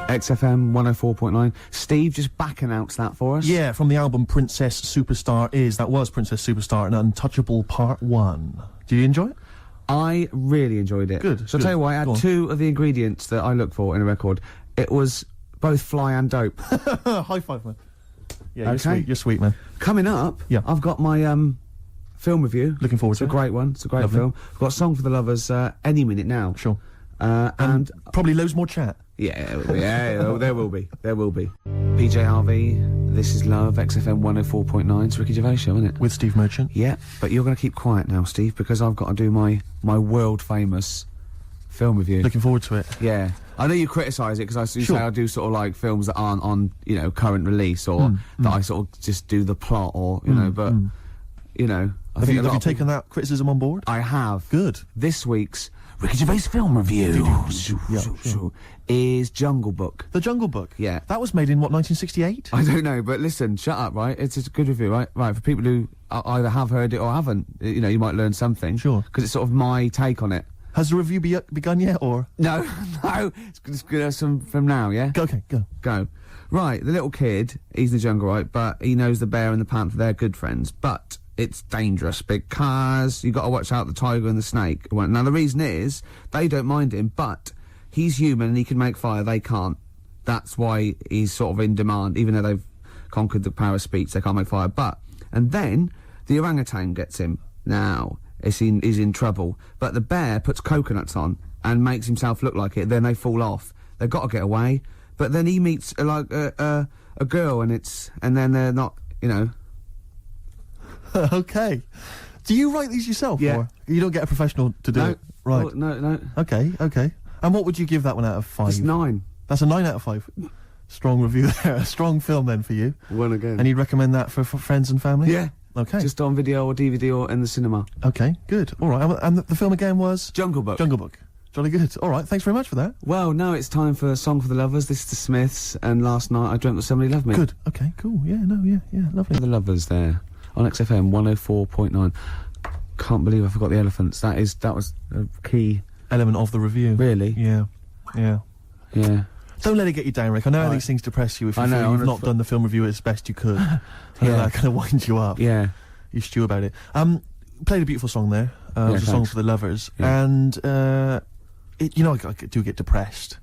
XFM 104.9. Steve, just back announced that for us. Yeah, from the album Princess Superstar That was Princess Superstar and Untouchable Part 1. Did you enjoy it? I really enjoyed it. Good. So I'll tell you what, I had two of the ingredients that I look for in a record. It was both fly and dope. High five, man. Yeah, okay. You're sweet, man. Coming up, I've got my film review. Looking forward to it. It's a great one. It's a great film. I've got a song for the lovers any minute now. Sure. And probably loads more chat. Yeah, there will be. There will be. PJ Harvey, This Is Love, XFM 104.9. It's Ricky Gervais show, isn't it? With Steve Merchant. Yeah, but you're going to keep quiet now, Steve, because I've got to do my world-famous film review. Looking forward to it. Yeah. I know you criticise it, because you say I do sort of like films that aren't on, current release, or that I sort of just do the plot, or, but, Have you taken that criticism on board? I have. Good. This week's Ricky Gervais film review is Jungle Book. The Jungle Book? Yeah. That was made in, what, 1968? I don't know, but listen, shut up, right? It's a good review, right? Right, for people who either have heard it or haven't, you might learn something. Sure. Because it's sort of my take on it. Has the review begun yet, or...? No, it's good from now, yeah? Okay, Go. Right, the little kid, he's in the jungle, right? But he knows the bear and the panther, they're good friends. But it's dangerous because you got to watch out the tiger and the snake. Now, the reason is, they don't mind him, but he's human and he can make fire, they can't. That's why he's sort of in demand, even though they've conquered the power of speech, they can't make fire. And then, the orangutan gets him. Now, he's in trouble. But the bear puts coconuts on and makes himself look like it, then they fall off. They've got to get away. But then he meets, a girl, and then they're not, Okay. Do you write these yourself? Yeah. Or you don't get a professional to do it? Right. Oh, no. Okay. And what would you give that one out of 5? It's 9. That's a 9 out of 5. Strong review there. A strong film then for you. One again. And you'd recommend that for friends and family? Yeah. Okay. Just on video or DVD or in the cinema. Okay, good. All right. And the film again was? Jungle Book. Jungle Book. Jolly good. All right, thanks very much for that. Well, now it's time for a song for the lovers. This is the Smiths, and Last Night I Dreamt That Somebody Loved Me. Good. Okay, cool. Yeah, lovely. The lovers there on XFM 104.9. Can't believe I forgot the elephants. That was a key element of the review. Really? Yeah. Don't let it get you down, Rick. I know how these things depress you if you feel you've not done the film review as best you could. That kind of winds you up. Yeah. You stew about it. Played a beautiful song there. It was a song for the lovers. Yeah. And, I do get depressed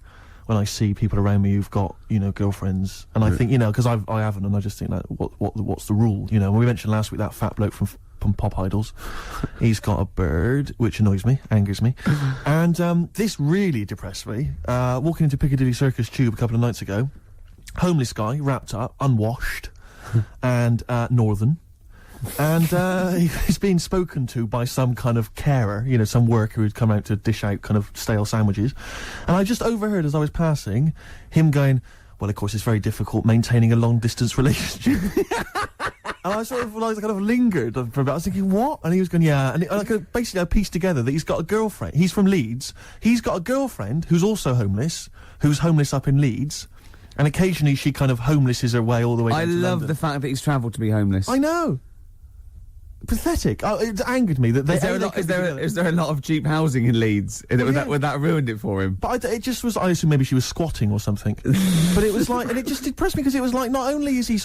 when I see people around me who've got, girlfriends. And I think, because I haven't, and I just think, like, what's the rule? When we mentioned last week that fat bloke from Pop Idols, he's got a bird, which annoys me, angers me. And this really depressed me. Walking into Piccadilly Circus Tube a couple of nights ago, homeless guy, wrapped up, unwashed, and northern. And he's being spoken to by some kind of carer, some worker who'd come out to dish out kind of stale sandwiches. And I just overheard as I was passing him going, well, of course, it's very difficult maintaining a long-distance relationship. And I sort of kind of lingered for a bit. I was thinking, what? And he was going, yeah. And I pieced together that he's got a girlfriend. He's from Leeds. He's got a girlfriend who's also homeless, who's homeless up in Leeds. And occasionally she kind of homelesses her way all the way down to London. I love the fact that he's travelled to be homeless. I know. Pathetic. It angered me that they... Is there a lot of cheap housing in Leeds? Would that ruined it for him? But it just was... I assume maybe she was squatting or something. But it was like... And it just depressed me because it was like, not only is he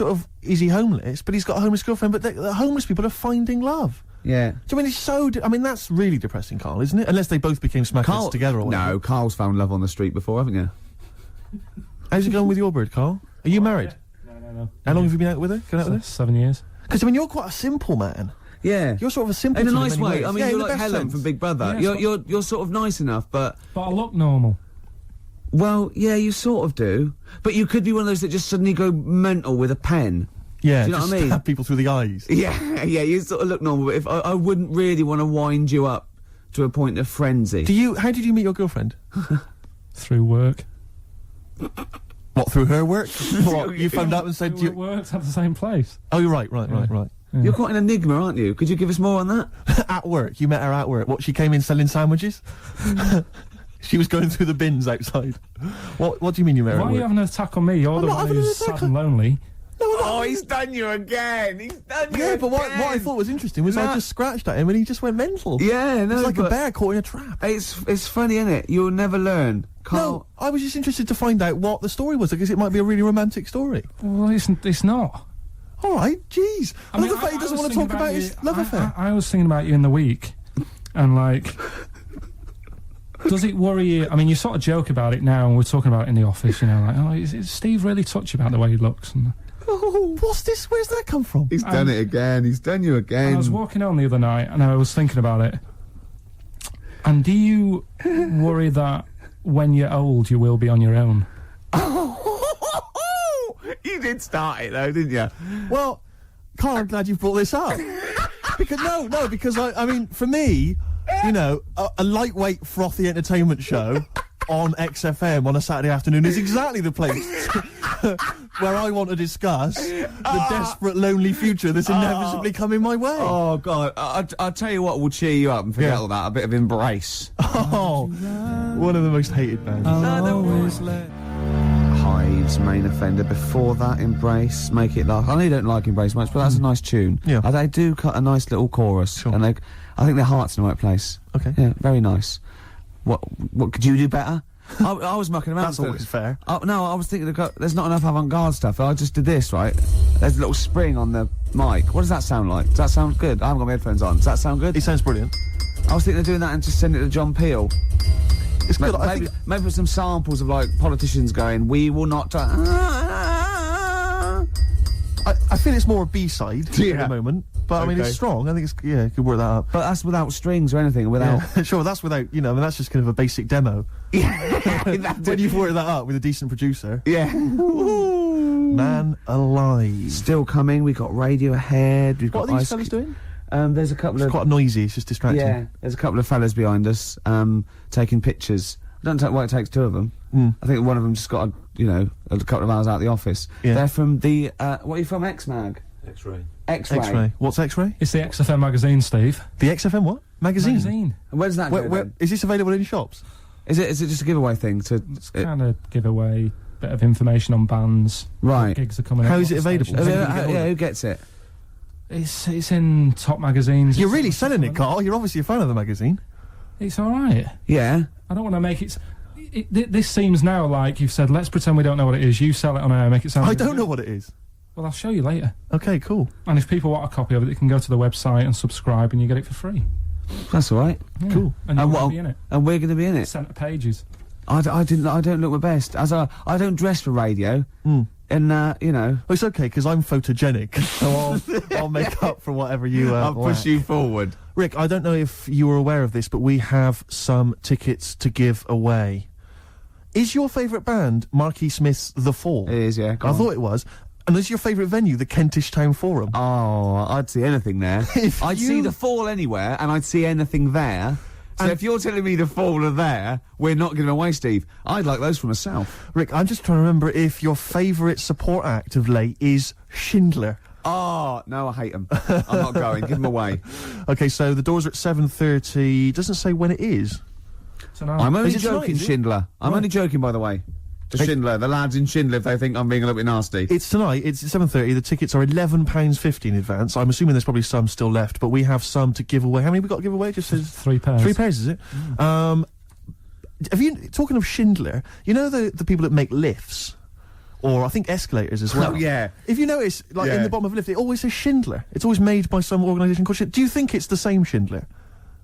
is he homeless, but he's got a homeless girlfriend, but the homeless people are finding love. Yeah. Do you mean it's so... that's really depressing, Karl, isn't it? Unless they both became smackheads together or whatever. No, Karl's found love on the street before, haven't you? How's it going with your bird, Karl? Are you married? No. How long have you been out with her? Going out with her? 7 years. Because, you're quite a simple man. Yeah. You're sort of a simple in a nice way. I mean, you're like Helen sense. from Big Brother. Yeah, you're sort of nice enough, but I look normal. Well, yeah, you sort of do. But you could be one of those that just suddenly go mental with a pen. Yeah, do you know what I mean? Stab people through the eyes. Yeah, you sort of look normal, but if I wouldn't really want to wind you up to a point of frenzy. How did you meet your girlfriend? Through work. What, through her work? What, you phoned up and said... We worked at the same place. Oh, you're right. Yeah. You're quite an enigma, aren't you? Could you give us more on that? At work. You met her at work. What, she came in selling sandwiches? She was going through the bins outside. What do you mean you met her at work? Why are you having an attack on me? You're the one who's sad and lonely. No, he's done you again. Yeah, but what I thought was interesting was I just scratched at him and he just went mental. Yeah, no, it's like a bear caught in a trap. It's funny, isn't it? You'll never learn. Karl. No, I was just interested to find out what the story was, because it might be a really romantic story. Well, it's not. All right, jeez. I love the fact he doesn't want to talk about his love affair. I was thinking about you in the week, and like, does it worry you? I mean, you sort of joke about it now, and we're talking about it in the office, you know, like, oh, is Steve really touchy about the way he looks? And Oh, what's this? Where's that come from? He's done it again. He's done you again. I was walking home the other night, and I was thinking about it. And do you worry that when you're old, you will be on your own? You did start it though, didn't you? Well, Karl, I'm glad you've brought this up. because I mean, for me, you know, a lightweight, frothy entertainment show on XFM on a Saturday afternoon is exactly the place where I want to discuss the desperate, lonely future that's inevitably coming my way. Oh, God. I'll tell you what will cheer you up and forget all that. A bit of Embrace. Oh, one of the most hated bands. Hives, Main Offender. Before that, Embrace, Make It Last. I know you don't like Embrace much, but that's a nice tune. Yeah. They do cut a nice little chorus. Sure. And I think their heart's in the right place. Okay. Yeah, very nice. What could you do better? I was mucking around. That's always fair. No, I was thinking there's not enough avant-garde stuff. I just did this, right? There's a little spring on the mic. What does that sound like? Does that sound good? I haven't got my headphones on. Does that sound good? It sounds brilliant. I was thinking of doing that and just send it to John Peel. It's good. Maybe with some samples of, like, politicians going, we will not... I feel it's more a B-side at Yeah. the moment, but I mean, it's strong. I think you could work that up. But that's without strings or anything, without... Yeah. Sure, that's without, you know, I mean, that's just kind of a basic demo. When you've worked that up with a decent producer. Yeah. Man alive. Still coming. We've got Radio Ahead. We've What got are these fellas doing? There's a couple It's of... quite noisy, it's just distracting. Yeah, there's a couple of fellas behind us, taking pictures. I don't know why it takes two of them. I think one of them just got, a couple of hours out of the office. Yeah. They're from the, what are you from, X-Mag? X-ray. X-Ray. X-Ray. What's X-Ray? It's the XFM magazine, Steve. The XFM what? Magazine? And where does that go then? Is this available in shops? Is it just a giveaway thing to... It's kind of giveaway, bit of information on bands. Right. What gigs are coming How up, is it what available? stations. who gets it? It's in top magazines. You're really selling it, Karl. You're obviously a fan of the magazine. It's alright. Yeah. I don't want to make it... This seems now like you've said, let's pretend we don't know what it is. You sell it on air, make it sound... I don't know what it is. Well, I'll show you later. Okay, cool. And if people want a copy of it, they can go to the website and subscribe and you get it for free. That's all right. Yeah. Cool. And you're going to be in it. And we're going to be in it. Centre pages. I don't look my best. I don't dress for radio. And, Well, it's okay, because I'm photogenic, so I'll make up for whatever you I'll push lack. you forward. Rick, I don't know if you were aware of this, but we have some tickets to give away. Is your favourite band Marquis Smith's The Fall? It is, yeah. Go I on. thought it was. And is your favourite venue the Kentish Town Forum? Oh, I'd see anything there. I'd see The Fall anywhere, and I'd see anything there. So And- if you're telling me The Fall are there, we're not giving away, Steve. I'd like those for myself. Rick, I'm just trying to remember if your favourite support act of late is Schindler. Oh, no, I hate them. I'm not going. Give them away. Okay, so the doors are at 7:30. Doesn't say when it is. Tonight. I'm only Is it tonight, joking, is it? Schindler. I'm only joking, by the way. To Schindler, the lads in Schindler, if they think I'm being a little bit nasty. It's tonight. It's at 7:30. The tickets are £11.50 in advance. I'm assuming there's probably some still left, but we have some to give away. How many have we got to give away? It just says 3 pairs. 3 pairs, is it? Have you, talking of Schindler, you know the people that make lifts? Or I think escalators as well. Oh, yeah. If you notice, like in Yeah. the bottom of a lift, it always says Schindler. It's always made by some organisation called Schindler. Do you think it's the same Schindler?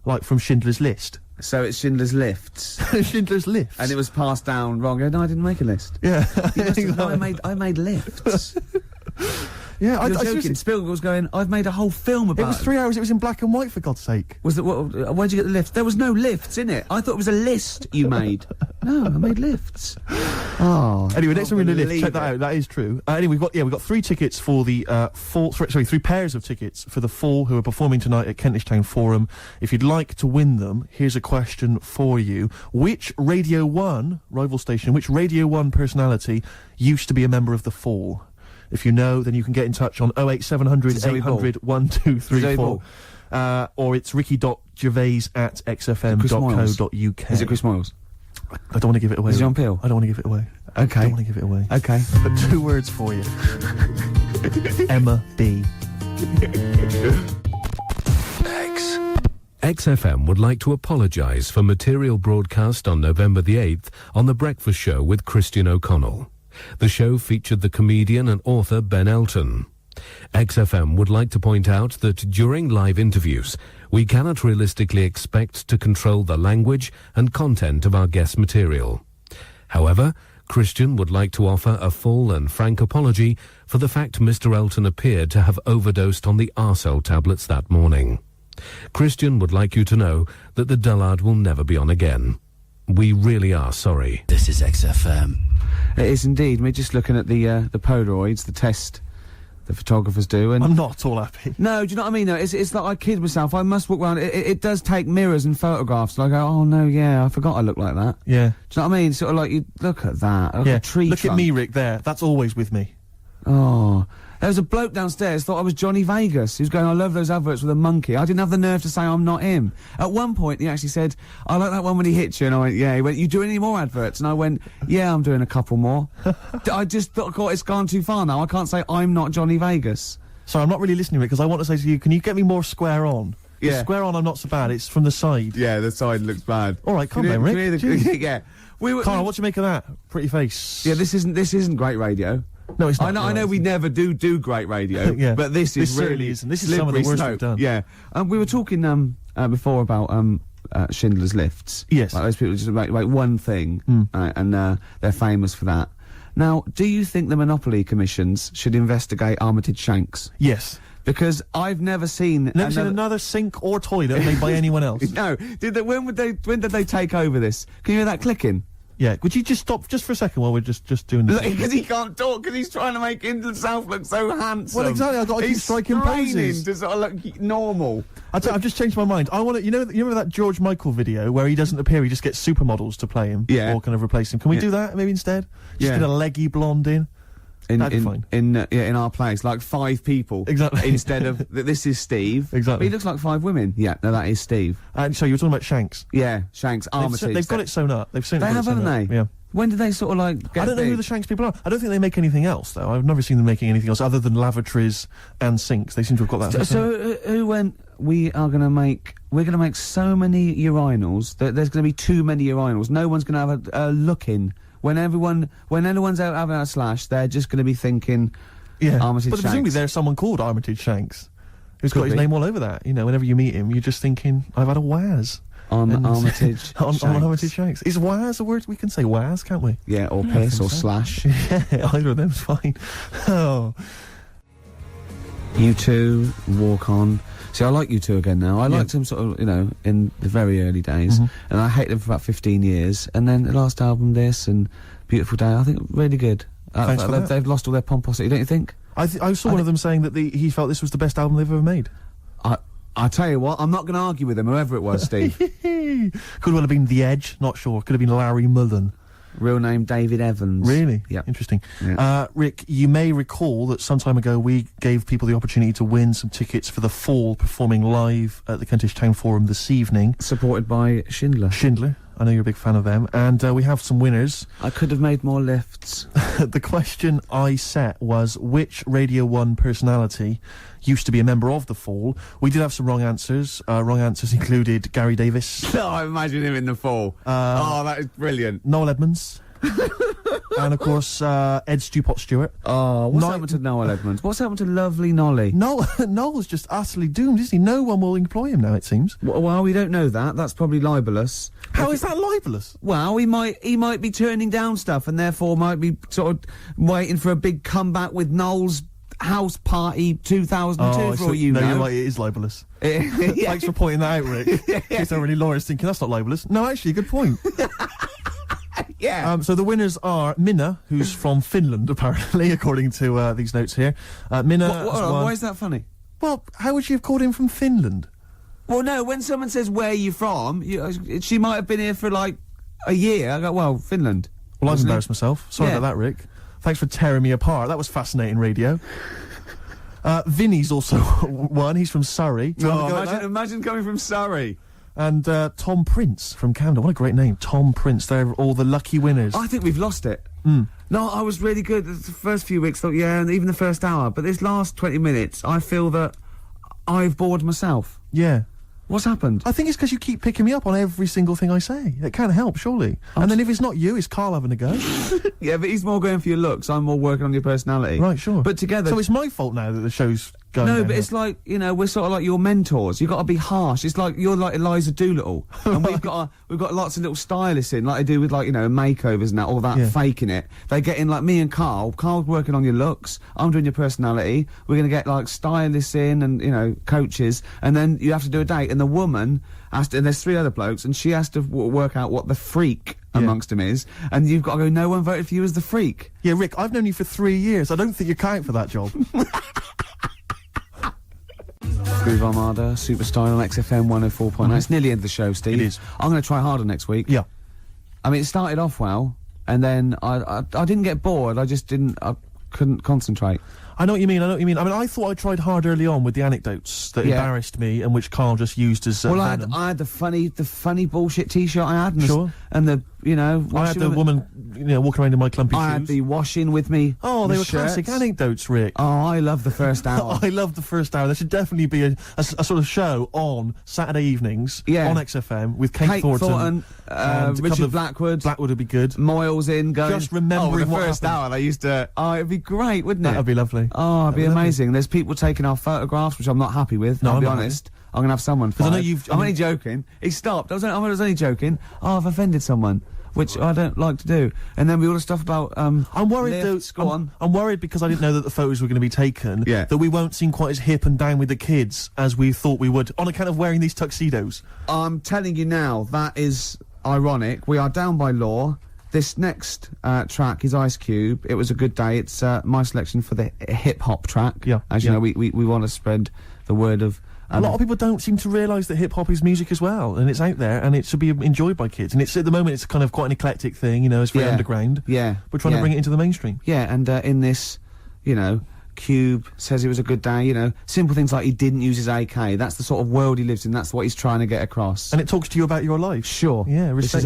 Like from Schindler's List? So it's Schindler's Lifts. Schindler's Lifts. And it was passed down wrong. No, I didn't make a list. Yeah. No, I made lifts. Yeah, I You're joking. seriously- Spielberg was going, I've made a whole film about It was 3 hours. It was in black and white, for God's sake. Was it, where'd you get the lift? There was no lifts in it. I thought it was a list you made. No, I made lifts. Oh. Anyway, next time we're in the lift, believe check that it. out. That is true. Anyway, we've got 3 tickets for the Fall. Sorry, 3 pairs of tickets for the Fall, who are performing tonight at Kentish Town Forum. If you'd like to win them, here's a question for you: which Radio 1 rival station, which Radio 1 personality used to be a member of the Fall? If you know, then you can get in touch on 08700 Zoe Ball. 800 1234. Zoe Ball. Or it's ricky.gervais@xfm.co.uk. Is it Chris Moyles? I don't want to give it away. Is it John Peel? I don't want to give it away. Okay. I don't want to give it away. Okay. But 2 words for you. Emma B. XFM would like to apologise for material broadcast on November the 8th on The Breakfast Show with Christian O'Connell. The show featured the comedian and author Ben Elton. XFM would like to point out that during live interviews, we cannot realistically expect to control the language and content of our guest material. However, Christian would like to offer a full and frank apology for the fact Mr. Elton appeared to have overdosed on the Arcel tablets that morning. Christian would like you to know that the dullard will never be on again. We really are sorry. This is XFM. It is indeed. We're just looking at the Polaroids, the test the photographers do, and I'm not at all happy. no, do you know what I mean? Though it's like I kid myself. I must walk around. It does take mirrors and photographs. And I go, oh no, yeah, I forgot I look like that. Yeah. Do you know what I mean? Sort of like you look at that. Like Yeah. a tree Look trunk. at me, Rick. There. That's always with me. Oh. There was a bloke downstairs thought I was Johnny Vegas. He was going, I love those adverts with a monkey. I didn't have the nerve to say I'm not him. At one point, he actually said, I like that one when he hits you. And I went, yeah. He went, you do any more adverts? And I went, yeah, I'm doing a couple more. I just thought, God, it's gone too far now. I can't say I'm not Johnny Vegas. Sorry, I'm not really listening, Rick, because I want to say to you, can you get me more square on? Yeah. Square on, I'm not so bad. It's from the side. Yeah, the side looks bad. All right, calm down, Rick. Yeah. We were, Carl, what do you make of that? Pretty face. yeah, this isn't great radio. No, it's not. I know we never do great radio, Yeah. but this is certainly really isn't. This is some of the slippery worst slope. we've done. Yeah, we were talking before about Schindler's Lifts. Yes. Like those people just make one thing, and they're famous for that. Now, do you think the Monopoly commissions should investigate Armitage Shanks? Yes. Because I've never seen Never seen another sink or toilet made by anyone else. No, when did they take over this? Can you hear that clicking? Yeah. Would you just stop just for a second while we're just doing this? Because he can't talk, because he's trying to make himself look so handsome. Well, exactly, I've got to keep He's striking straining poses. to sort of look normal. I've just changed my mind. I want to. You remember that George Michael video where he doesn't appear, he just gets supermodels to play him, Yeah. or kind of replace him. Can we do that maybe instead? Just Yeah. get a leggy blonde in. That'd be fine. In our place, like 5 people. Exactly. Instead of, this is Steve. Exactly. But he looks like 5 women. Yeah, no, that is Steve. And so you were talking about Shanks. Yeah, Shanks, Armitage. They've got it sewn up. They've certainly They got have, it sewn haven't up. they? Yeah. When did they sort of like get I don't know who big? the Shanks people are. I don't think they make anything else, though. I've never seen them making anything else other than lavatories and sinks. They seem to have got that. So who went, we're going to make so many urinals that there's going to be too many urinals. No one's going to have a look in. When anyone's out having a slash, they're just going to be thinking, Yeah. Armitage But presumably Shanks. there's someone called Armitage Shanks who's Could got his be. name all over that. You know, whenever you meet him, you're just thinking, I've had a Waz. On And- Armitage on Shanks. Armitage Shanks. Is Waz a word? We can say Waz, can't we? Yeah, or Yeah, I piss think or so. slash. Yeah, either of them's fine. Oh. You two, Walk On. See, I like you two again now. I Yeah. liked him sort of, in the very early days. Mhm. And I hated them for about 15 years. And then the last album, this, and Beautiful Day, I think really good. Thanks for that. They've lost all their pomposity, don't you think? I saw one of them saying that he felt this was the best album they've ever made. I tell you what, I'm not going to argue with him, whoever it was, Steve. Could well have been The Edge, not sure. Could have been Larry Mullen. Real name, David Evans. Really? Yeah. Interesting. Yeah. Rick, you may recall that some time ago we gave people the opportunity to win some tickets for the Fall performing live at the Kentish Town Forum this evening. Supported by Schindler. Schindler, I know you're a big fan of them. And we have some winners. I could have made more lifts. The question I set was, which Radio 1 personality used to be a member of the Fall? We did have some wrong answers. Wrong answers included Gary Davis, No, I imagine him in the fall. That is brilliant. Noel Edmonds, and of course Ed Stewpot Stewart. Oh, what's Ni- happened to Noel Edmonds? What's happened to lovely Nolly? Noel's just utterly doomed, isn't he? No one will employ him now, it seems. Well, we don't know that. That's probably libelous. How is that libelous? Well, he might be turning down stuff and therefore might be sort of waiting for a big comeback with Noel's House Party 2002 for all you know. you're right, it is libelous. Yeah. Thanks for pointing that out, Rick. In case there are any lawyers thinking that's not libelous. No, actually, good point. Yeah. So the winners are Minna, who's from Finland, apparently, according to these notes here. Minna has won. Why is that funny? Well, how would she have called him from Finland? Well, no, when someone says, where are you from, she might have been here for like a year. I go, well, Finland. Well, I've Wasn't embarrassed myself. Sorry Yeah. about that, Rick. Thanks for tearing me apart. That was fascinating radio. Vinny's also won. He's from Surrey. Do you want to go at that? imagine coming from Surrey. And Tom Prince from Camden. What a great name. Tom Prince. They're all the lucky winners. I think we've lost it. Mm. No, I was really good. The first few weeks, thought, yeah, and even the first hour. But this last 20 minutes, I feel that I've bored myself. Yeah. What's happened? I think it's because you keep picking me up on every single thing I say. It can't help, surely. And then if it's not you, it's Karl having a go. Yeah, but he's more going for your looks. I'm more working on your personality. Right, sure. But together... So it's my fault now that the show's going No, downhill. but it's like, you know, we're sort of like your mentors. You've got to be harsh. It's like, you're like Eliza Doolittle. And we've got lots of little stylists in, like they do with, like, you know, makeovers and that, all that, faking it. They get in, like, me and Karl. Karl's working on your looks. I'm doing your personality. We're going to get, like, stylists in and, you know, coaches. And then you have to do a date. And the woman has to, and there's 3 other blokes, and she has to work out what the freak amongst them is. And you've got to go, no one voted for you as the freak. Yeah, Rick, I've known you for 3 years. I don't think you're count for that job. Groove Armada, Superstyle on XFM 104.9. It's nearly the end of the show, Steve. It is. I'm going to try harder next week. Yeah. I mean, it started off well, and then I didn't get bored. I couldn't concentrate. I know what you mean, I mean, I thought I tried hard early on with the anecdotes that embarrassed me and which Karl just used as well, venom. I had the funny bullshit T-shirt I had, and the, you know... I had the woman, you know, walking around in my clumpy shoes. I had the washing with me. Oh, they were classic anecdotes, Rick. Oh, I love the first hour. I love the first hour. There should definitely be a sort of show on Saturday evenings on XFM with Kate Thornton Richard Blackwood. Blackwood would be good. Moyles in going... Just remembering the first hour, they used to... Oh, it'd be great, wouldn't it? That'd be lovely. Oh, it'd be amazing. There's people taking our photographs, which I'm not happy with. I'll be honest. I'm gonna have someone fired. I know you've... I'm only joking. He stopped. I was only joking. Oh, I've offended someone, which I don't like to do. And then we all the stuff about I'm worried though. I'm worried because I didn't know that the photos were going to be taken. Yeah. That we won't seem quite as hip and down with the kids as we thought we would on account of wearing these tuxedos. I'm telling you now, that is ironic. We are down by law. This next track is Ice Cube. It was a good day. It's my selection for the hip-hop track. Yeah. As you know, we want to spread the word of... a lot of people don't seem to realise that hip-hop is music as well, and it's out there, and it should be enjoyed by kids. And it's, at the moment, it's kind of quite an eclectic thing, you know, it's very underground. Yeah. We're trying to bring it into the mainstream. Yeah, and in this, you know, Cube says it was a good day, you know, simple things like he didn't use his AK. That's the sort of world he lives in, that's what he's trying to get across. And it talks to you about your life. Sure. Yeah, respect.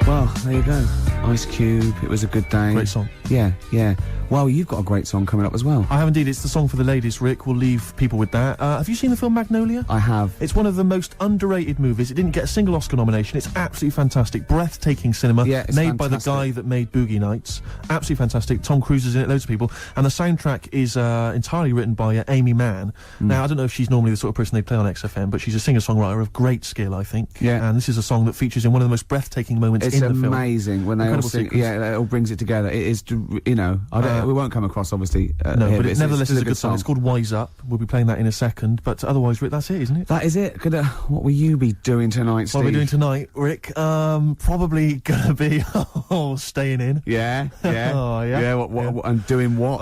Well, there you go. Ice Cube, it was a good day. Great song. Yeah, yeah. Well, you've got a great song coming up as well. I have indeed. It's the song for the ladies, Rick. We'll leave people with that. Have you seen the film Magnolia? I have. It's one of the most underrated movies. It didn't get a single Oscar nomination. It's absolutely fantastic. Breathtaking cinema. Yeah, it's made fantastic. by the guy that made Boogie Nights. Absolutely fantastic. Tom Cruise is in it, loads of people. And the soundtrack is entirely written by Amy Mann. Now, I don't know if she's normally the sort of person they play on XFM, but she's a singer-songwriter of great skill, I think. Yeah. And this is a song that features in one of the most breathtaking moments in the film. It's amazing when they all sing. Sequence. Yeah, it all brings it together. It is, you know, we won't come across, obviously. No, here, but it nevertheless is a good song. song. It's called Wise Up. We'll be playing that in a second. But otherwise, Rick, that's it, isn't it? That is it. What will you be doing tonight, Steve? What are we doing tonight, Rick? Probably gonna be staying in. Yeah, yeah. Oh, yeah. Yeah, what, and doing what?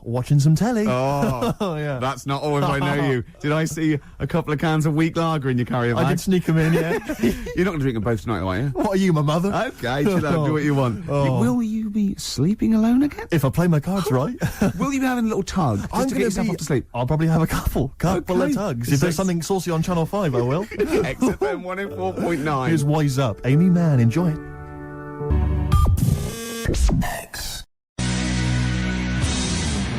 Watching some telly. Oh, yeah. That's not always I know you. Did I see a couple of cans of weak lager in your carrier bag? I did sneak them in, yeah. You're not going to drink them both tonight, are you? What are you, my mother? Okay, chill out, do what you want. Will you be sleeping alone again? If I play my cards right. Will you be having a little tug just to get yourself off to sleep? I'll probably have a couple of tugs. If there's something saucy on Channel 5, I will. XFM 104.9. Here's Wise Up. Amy Mann, enjoy it.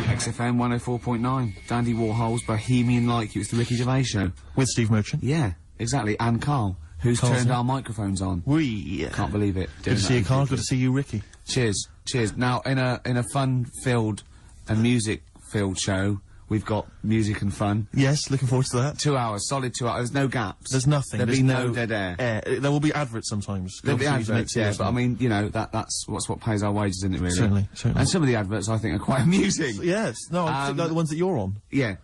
XFM 104.9. Dandy Warhol's Bohemian Like You. It's the Ricky Gervais Show. With Steve Merchant. Yeah, exactly. And Karl, who's Karl's turned in. our microphones on. Can't believe it. Good to see you, Karl. Good to see you, Ricky. Cheers, cheers. Now, in a fun-filled and music-filled show, we've got music and fun. Yes, looking forward to that. 2 hours, solid 2 hours. There's no gaps. There's nothing. There'll be no dead air. There will be adverts sometimes. There'll be Obviously, adverts, yeah, but I mean, you know, that's what pays our wages, isn't it, really? Certainly. And some of the adverts I think are quite amusing. Yes. No, like the ones that you're on. Yeah.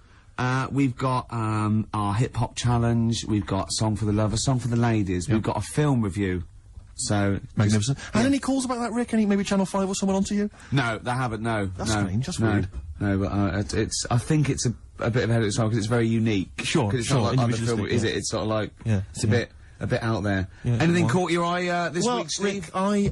We've got our hip-hop challenge, we've got Song for the Lover, Song for the Ladies, we've got a film review. So magnificent. Had any calls about that, Rick? Any maybe Channel 5 or someone onto you? No, they haven't. No, that's strange. That's no, weird. No, but it's. I think it's a bit ahead of its time because it's very unique. Sure, Because it's not like other film, is it? It's sort of like it's a bit out there. Yeah, Anything caught your eye this week, Steve? Rick, I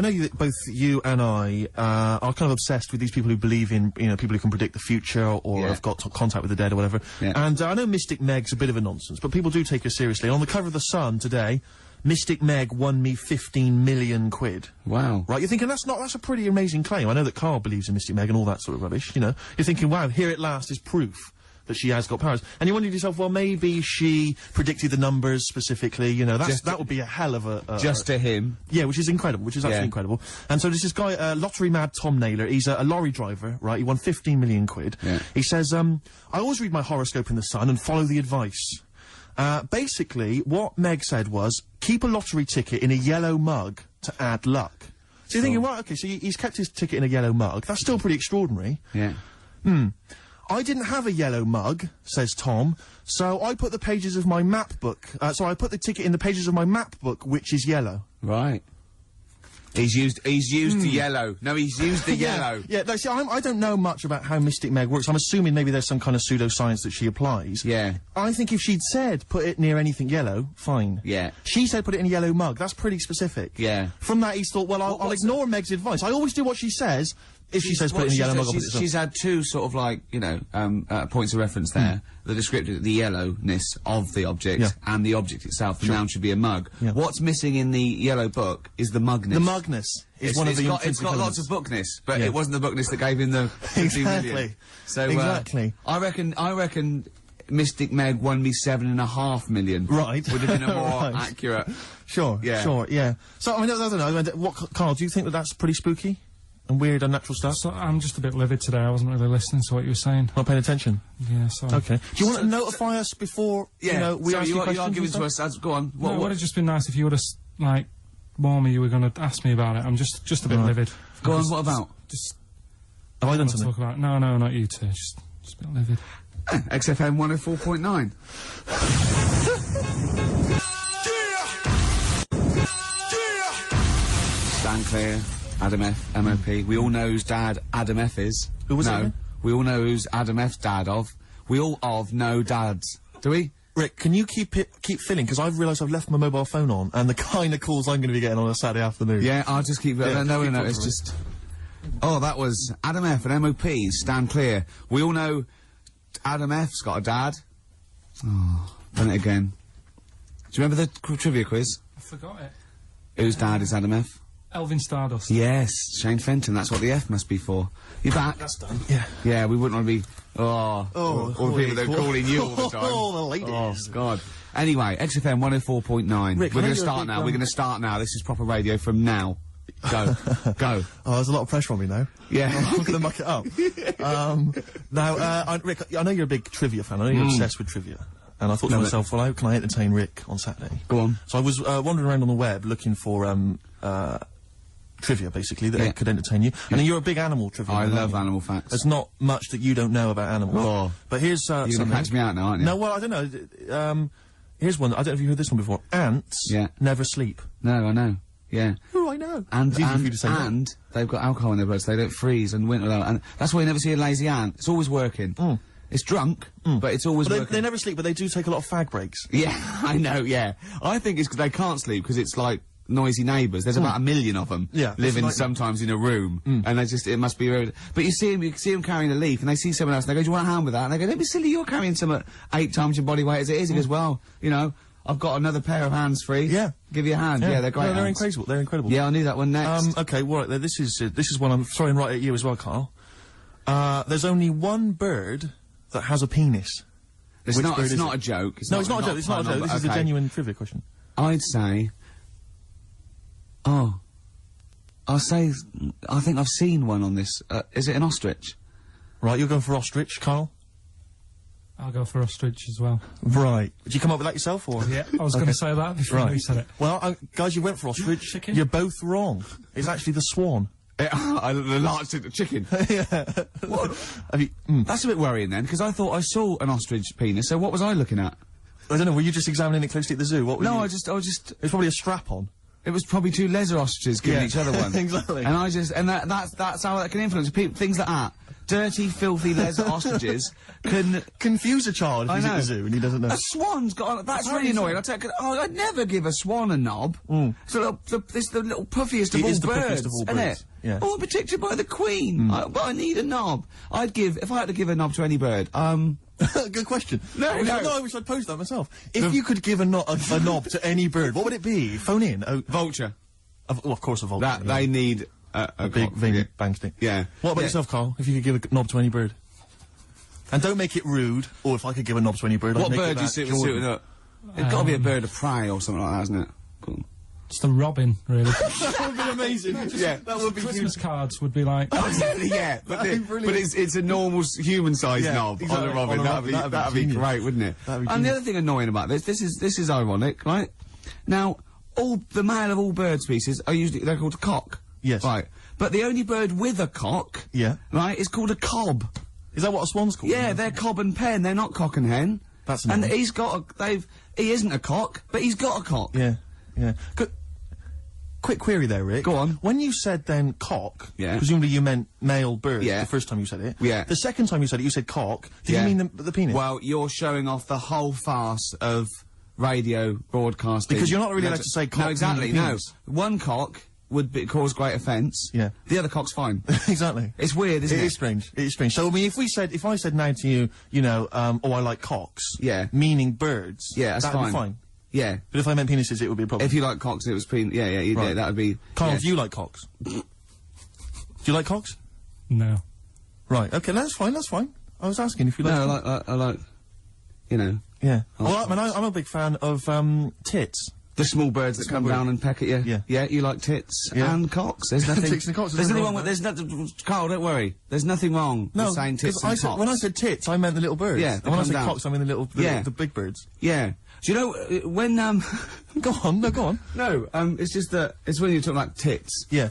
know that both you and I are kind of obsessed with these people who believe in, you know, people who can predict the future or have got contact with the dead or whatever. Yeah. And I know Mystic Meg's a bit of a nonsense, but people do take her seriously. On the cover of The Sun today, Mystic Meg won me 15 million quid. Wow. Right, you're thinking that's a pretty amazing claim. I know that Karl believes in Mystic Meg and all that sort of rubbish, you know. You're thinking, wow, here at last is proof that she has got powers. And you wondered to yourself, well, maybe she predicted the numbers specifically, you know, that would be a hell of a... just to him. Yeah, which is incredible, which is absolutely incredible. And so there's this guy, lottery mad Tom Naylor, he's a lorry driver, right, he won 15 million quid. Yeah. He says, I always read my horoscope in the Sun and follow the advice. Basically, what Meg said was, keep a lottery ticket in a yellow mug to add luck. So you're thinking, well, okay, so he's kept his ticket in a yellow mug. That's still pretty extraordinary. Yeah. I didn't have a yellow mug, says Tom, so I put the pages of my map book, so I put the ticket in the pages of my map book, which is yellow. Right. He's used the yellow. No, he's used the yellow. Yeah, no, see, I don't know much about how Mystic Meg works. I'm assuming maybe there's some kind of pseudoscience that she applies. Yeah. I think if she'd said, put it near anything yellow, fine. Yeah. She said, put it in a yellow mug. That's pretty specific. Yeah. From that, he's thought, well, I'll ignore Meg's advice. I always do what she says. If she says, put it in a yellow mug, I'll put it she's had two sort of like, you know, points of reference there. The descriptive, the yellowness of the object and the object itself. The noun should be a mug. Yeah. What's missing in the yellow book is the mugness. The mugness is one of the It's got lots of bookness, but it wasn't the bookness that gave him the 15 Exactly. million. So, Exactly. I reckon Mystic Meg won me 7.5 million. Right. Would have been a more Right. accurate. Sure, Yeah. sure, yeah. So, I mean, I don't know. What, Carl, do you think that that's pretty spooky? And weird, unnatural stuff? So I'm just a bit livid today. I wasn't really listening to what you were saying. Not paying attention? Yeah, sorry. Okay. Do you want to notify us before, you know, we ask you questions? You are giving and to stuff? us. Go on. It would have just been nice if you would have, like, warned me you were going to ask me about it. I'm just a bit livid. Go on, what about? Just... Have I done What something? talk about? No, not you two. Just a bit livid. XFM 104.9. Stand clear. Adam F. MOP. We all know whose dad Adam F is. Who was it No. again? We all know who's Adam F's dad of. We all know dads. Do we? Rick, can you keep filling? Because I've realised I've left my mobile phone on, and the kind of calls I'm going to be getting on a Saturday afternoon. Yeah, I'll just keep... Yeah, no, keep it's talking. just... Oh, that was Adam F. and MOP. Stand clear. We all know Adam F's got a dad. Oh, done it again. Do you remember the trivia quiz? I forgot it. Whose dad is Adam F? Elvin Stardust. Yes, Shane Fenton. That's what the F must be for. You back? That's done. Yeah. Yeah, we wouldn't want to be... all the people that are calling you all the time. Oh, the ladies. Oh, God. Anyway, XFM 104.9. Rick, We're I know going to you're a start big, now. We're going to start now. This is proper radio from now. Go. Go. Oh, there's a lot of pressure on me now. Yeah. I'm going to muck it up. Now, Rick, I know you're a big trivia fan. I know you're obsessed with trivia. And I thought to myself, well, how can I entertain Rick on Saturday? Go on. So I was wandering around on the web looking for trivia, basically, that could entertain you. And you're a big animal trivia I fan, love aren't you? animal facts. There's not much that you don't know about animals. Oh. But here's You're going something. to catch me out now, aren't you? No, well, I don't know. Here's one. I don't know if you heard this one before. Ants never sleep. No, I know. Yeah. Oh, I know. And, It's easy for you to say that. and they've got alcohol in their blood, so they don't freeze and winter. And that's why you never see a lazy ant. It's always working. It's drunk, but it's always But working. they never sleep, but they do take a lot of fag breaks. Yeah, I know, yeah. I think it's 'cause they can't sleep because it's like noisy neighbours. There's about 1 million of them living sometimes in a room, and they just, it must be very... But you see them carrying a leaf, and they see someone else, and they go, do you want a hand with that? And they go, don't be silly, you're carrying some at 8 times your body weight as it is. He goes, well, you know, I've got another pair of hands free. Yeah. Give you a hand. Yeah, they're great. No, they're hands. incredible. They're incredible. Yeah, I'll need that one next. Okay, well, this is one I'm throwing right at you as well, Carl. There's only one bird that has a penis. It's Which not bird is a it? joke. No, it's not a joke. It's not a joke. This is a genuine trivia question. I'd say... Oh. I think I've seen one on this. Is it an ostrich? Right, you're going for ostrich, Carl? I'll go for ostrich as well. Right. Did you come up with that yourself, or...? Yeah, I was going to say that before you said it. Well, guys, you went for ostrich. Chicken? You're both wrong. It's actually the swan. The large chicken. Yeah. What? Have you... That's a bit worrying then, because I thought I saw an ostrich penis, so what was I looking at? I don't know, were you just examining it closely at the zoo? What were No, you... I just... It's probably a strap-on. It was probably two leather ostriches giving Yeah. each other one. Exactly. And that's how that can influence people. Things like that. Dirty, filthy leather ostriches can... Confuse a child if he's at the zoo and he doesn't know. A swan's got... That's really annoying. I'd never give a swan a knob. It's the little puffiest of It all is the birds, puffiest of all isn't birds. it? Yeah. Oh, I'm protected by the queen. But I need a knob. If I had to give a knob to any bird, Good question. No, I wish I'd posed that myself. If you could give a knob to any bird, what would it be? Phone in. Oh, vulture. of course a vulture. That, they need a big cock, veiny yeah. bang stick. Yeah. What about Yeah. yourself, Carl? If you could give a knob to any bird? And don't make it rude, or if I could give a knob to any bird, What I'd make bird it do you that suit Jordan. up? It's got to be a bird of prey or something like that, hasn't it? Cool. It's the robin, really. That would be amazing. Yeah, that would be Christmas cards would be like. yeah, but That'd be brilliant. it's a normal human-sized Yeah, knob exactly. on a robin. On a That'd robin, be genius. great, wouldn't it? That'd be And the genius. other thing annoying about this is ironic, right? Now, all the male of all bird species are usually they're called a cock. Yes. Right. But the only bird with a cock, Yeah. right, is called a cob. Is that what a swan's called? Yeah, they're cob and pen. They're not cock and hen. That's and annoying. he's got a. He isn't a cock, but he's got a cock. Yeah, yeah. Quick query there, Rick. Go on. When you said then cock, Yeah. presumably you meant male bird Yeah. the first time you said it. Yeah. The second time you said it, you said cock. Did Yeah. you mean the penis? Well, you're showing off the whole farce of radio broadcasting. Because you're not really allowed to say cock No, exactly, meaning no. penis. One cock would cause great offence. Yeah. The other cock's fine. Exactly. It's weird, isn't it? It is strange. It is strange. So, I mean, if I said now to you, you know, oh, I like cocks. Yeah. Meaning birds. Yeah, that's that'd fine. be fine. Yeah. But if I meant penises, it would be a problem. If you like cocks, it was yeah, Right. that would be. Karl, yeah. do you like cocks? Do you like cocks? No. Right. Okay, that's fine. That's fine. I was asking if you like. No, I like, you know, Yeah. I Well, like I mean, I'm a big fan of tits. the small birds that come bird. down and peck at you. Yeah. Yeah, you like tits Yeah. and cocks. There's nothing. Tits and cocks, There's there's nothing nothing wrong with. There's nothing. Carl, don't worry. There's nothing wrong with saying tits 'cause and I said, cocks. when I said tits, I meant the little birds. Yeah, And they when I come said down. cocks, I mean Yeah. the big birds. Yeah. Do you know when Go on. No, go on. No, it's just that it's when you're talking about tits. Yeah.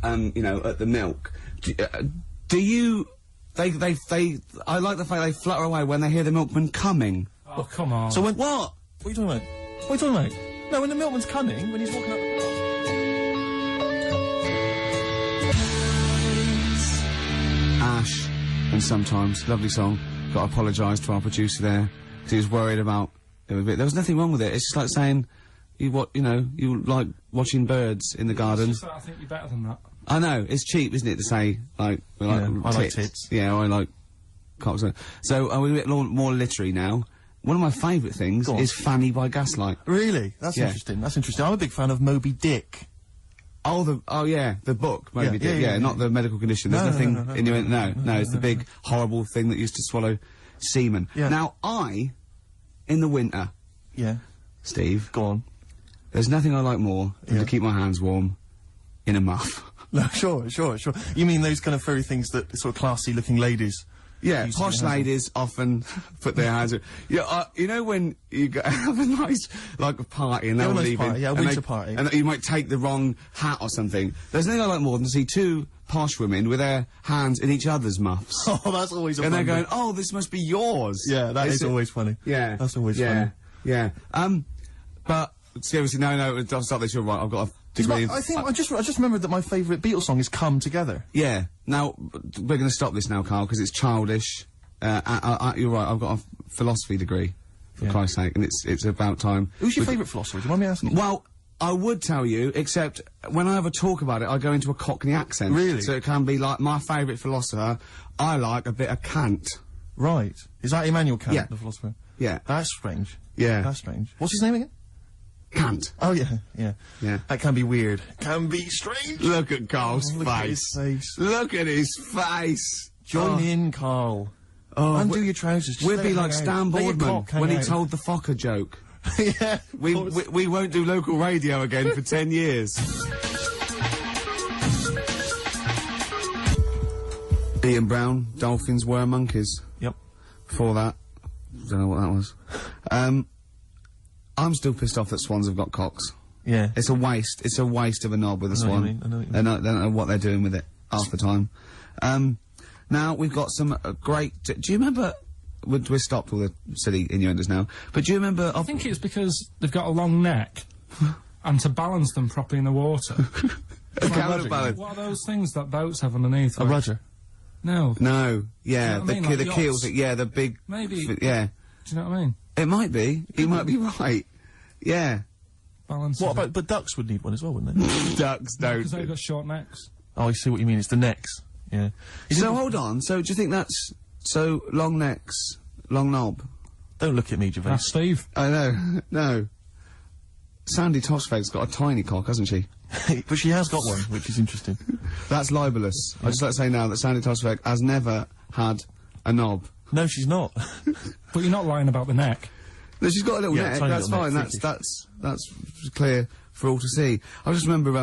You know, at the milk. Do you? They. I like the fact they flutter away when they hear the milkman coming. Oh, come on. So when What? What are you talking about? What are you talking about? No, when the milkman's coming, when he's walking up the path. Ash, and sometimes lovely song. Got to apologise to our producer there. 'Cause he was worried about it a bit. There was nothing wrong with it. It's just like saying you like watching birds in the garden. It's just that I think you're better than that. I know it's cheap, isn't it, to say like we like Yeah, I like tits. Yeah, I like cocks. So we're a bit more literary now. One of my favourite things Go on. is Fanny by Gaslight. Really? That's Yeah. interesting. That's interesting. I'm a big fan of Moby Dick. Oh yeah, the book, Moby Dick. Yeah, not the medical condition. There's No, nothing no, in your no, it's the big horrible thing that used to swallow semen. Yeah. Now in the winter, Yeah. Steve, Go on. there's nothing I like more than Yeah. to keep my hands warm in a muff. No, sure. You mean those kind of furry things that sort of classy-looking ladies? Yeah, used to posh get hands on? ladies often put their hands. Yeah, you know when you have a nice like a party and they're Yeah, a all nice leaving, party, yeah, a and winter party. and you might take the wrong hat or something. There's nothing I like more than to see two posh women with their hands in each other's muffs, Oh, that's always a and they're fun going, bit. "Oh, this must be yours." Yeah, that It's is a- always funny. Yeah, That's always yeah, funny. yeah. But seriously, no, I'll stop this. You're right. I've got a degree. I think I just remembered that my favourite Beatles song is "Come Together." Yeah. Now we're going to stop this now, Carl, because it's childish. You're right. I've got a philosophy degree, for Yeah. Christ's sake, and it's about time. Who's your We- favourite philosopher? Do you mind me asking? Well, I would tell you, except when I ever talk about it, I go into a Cockney accent. Really? So it can be like my favourite philosopher. I like a bit of Kant. Right. Is that Immanuel Kant, Yeah. the philosopher? Yeah. That's strange. Yeah. That's strange. What's his name again? Kant. Oh, yeah. Yeah. Yeah. That can be weird. Can be strange. Look at Carl's Look at face. his face. Look at his face. Join Oh. in, Carl. Oh, Undo your trousers. Just We'll let be it like hang Stan out. Let your Boardman cock hang when he out. told the Fokker joke. Yeah. We of course. we won't do local radio again for 10 years. Ian Brown, Dolphins were monkeys. Yep. Before that, don't know what that was. I'm still pissed off that swans have got cocks. Yeah. It's a waste. It's a waste of a knob with a I know what swan. you mean, I know what you They don't know what they're doing with it half the time. Now we've got some great. Do you remember? We're stopped all the silly innuendos now. But do you remember? I think it's because they've got a long neck, and to balance them properly in the water. a rudder, counterbalance. What are those things that boats have underneath? A like- rudder. No. No, yeah, Do you know what I mean, like the keel yachts? thing. Yeah, the big. Maybe. Yeah, Do you know what I mean? it might be. You might be right. Yeah, Balance. What about? But ducks would need one as well, wouldn't they? ducks don't. Because they've got short necks. Oh, I see what you mean. It's the necks. Yeah. So hold on. So do you think that's so long necks, long knob? Don't look at me, Gervais. That's Steve. I know. No. Sandy Tosfeg's got a tiny cock, hasn't she? But she has got one, which is interesting. That's libelous. I'd just like to say now that Sandy Tosfeg has never had a knob. No, she's not. But you're not lying about the neck. No, she's got a little Yeah, neck. tiny That's little fine. neck, That's clear for all to see. I just remember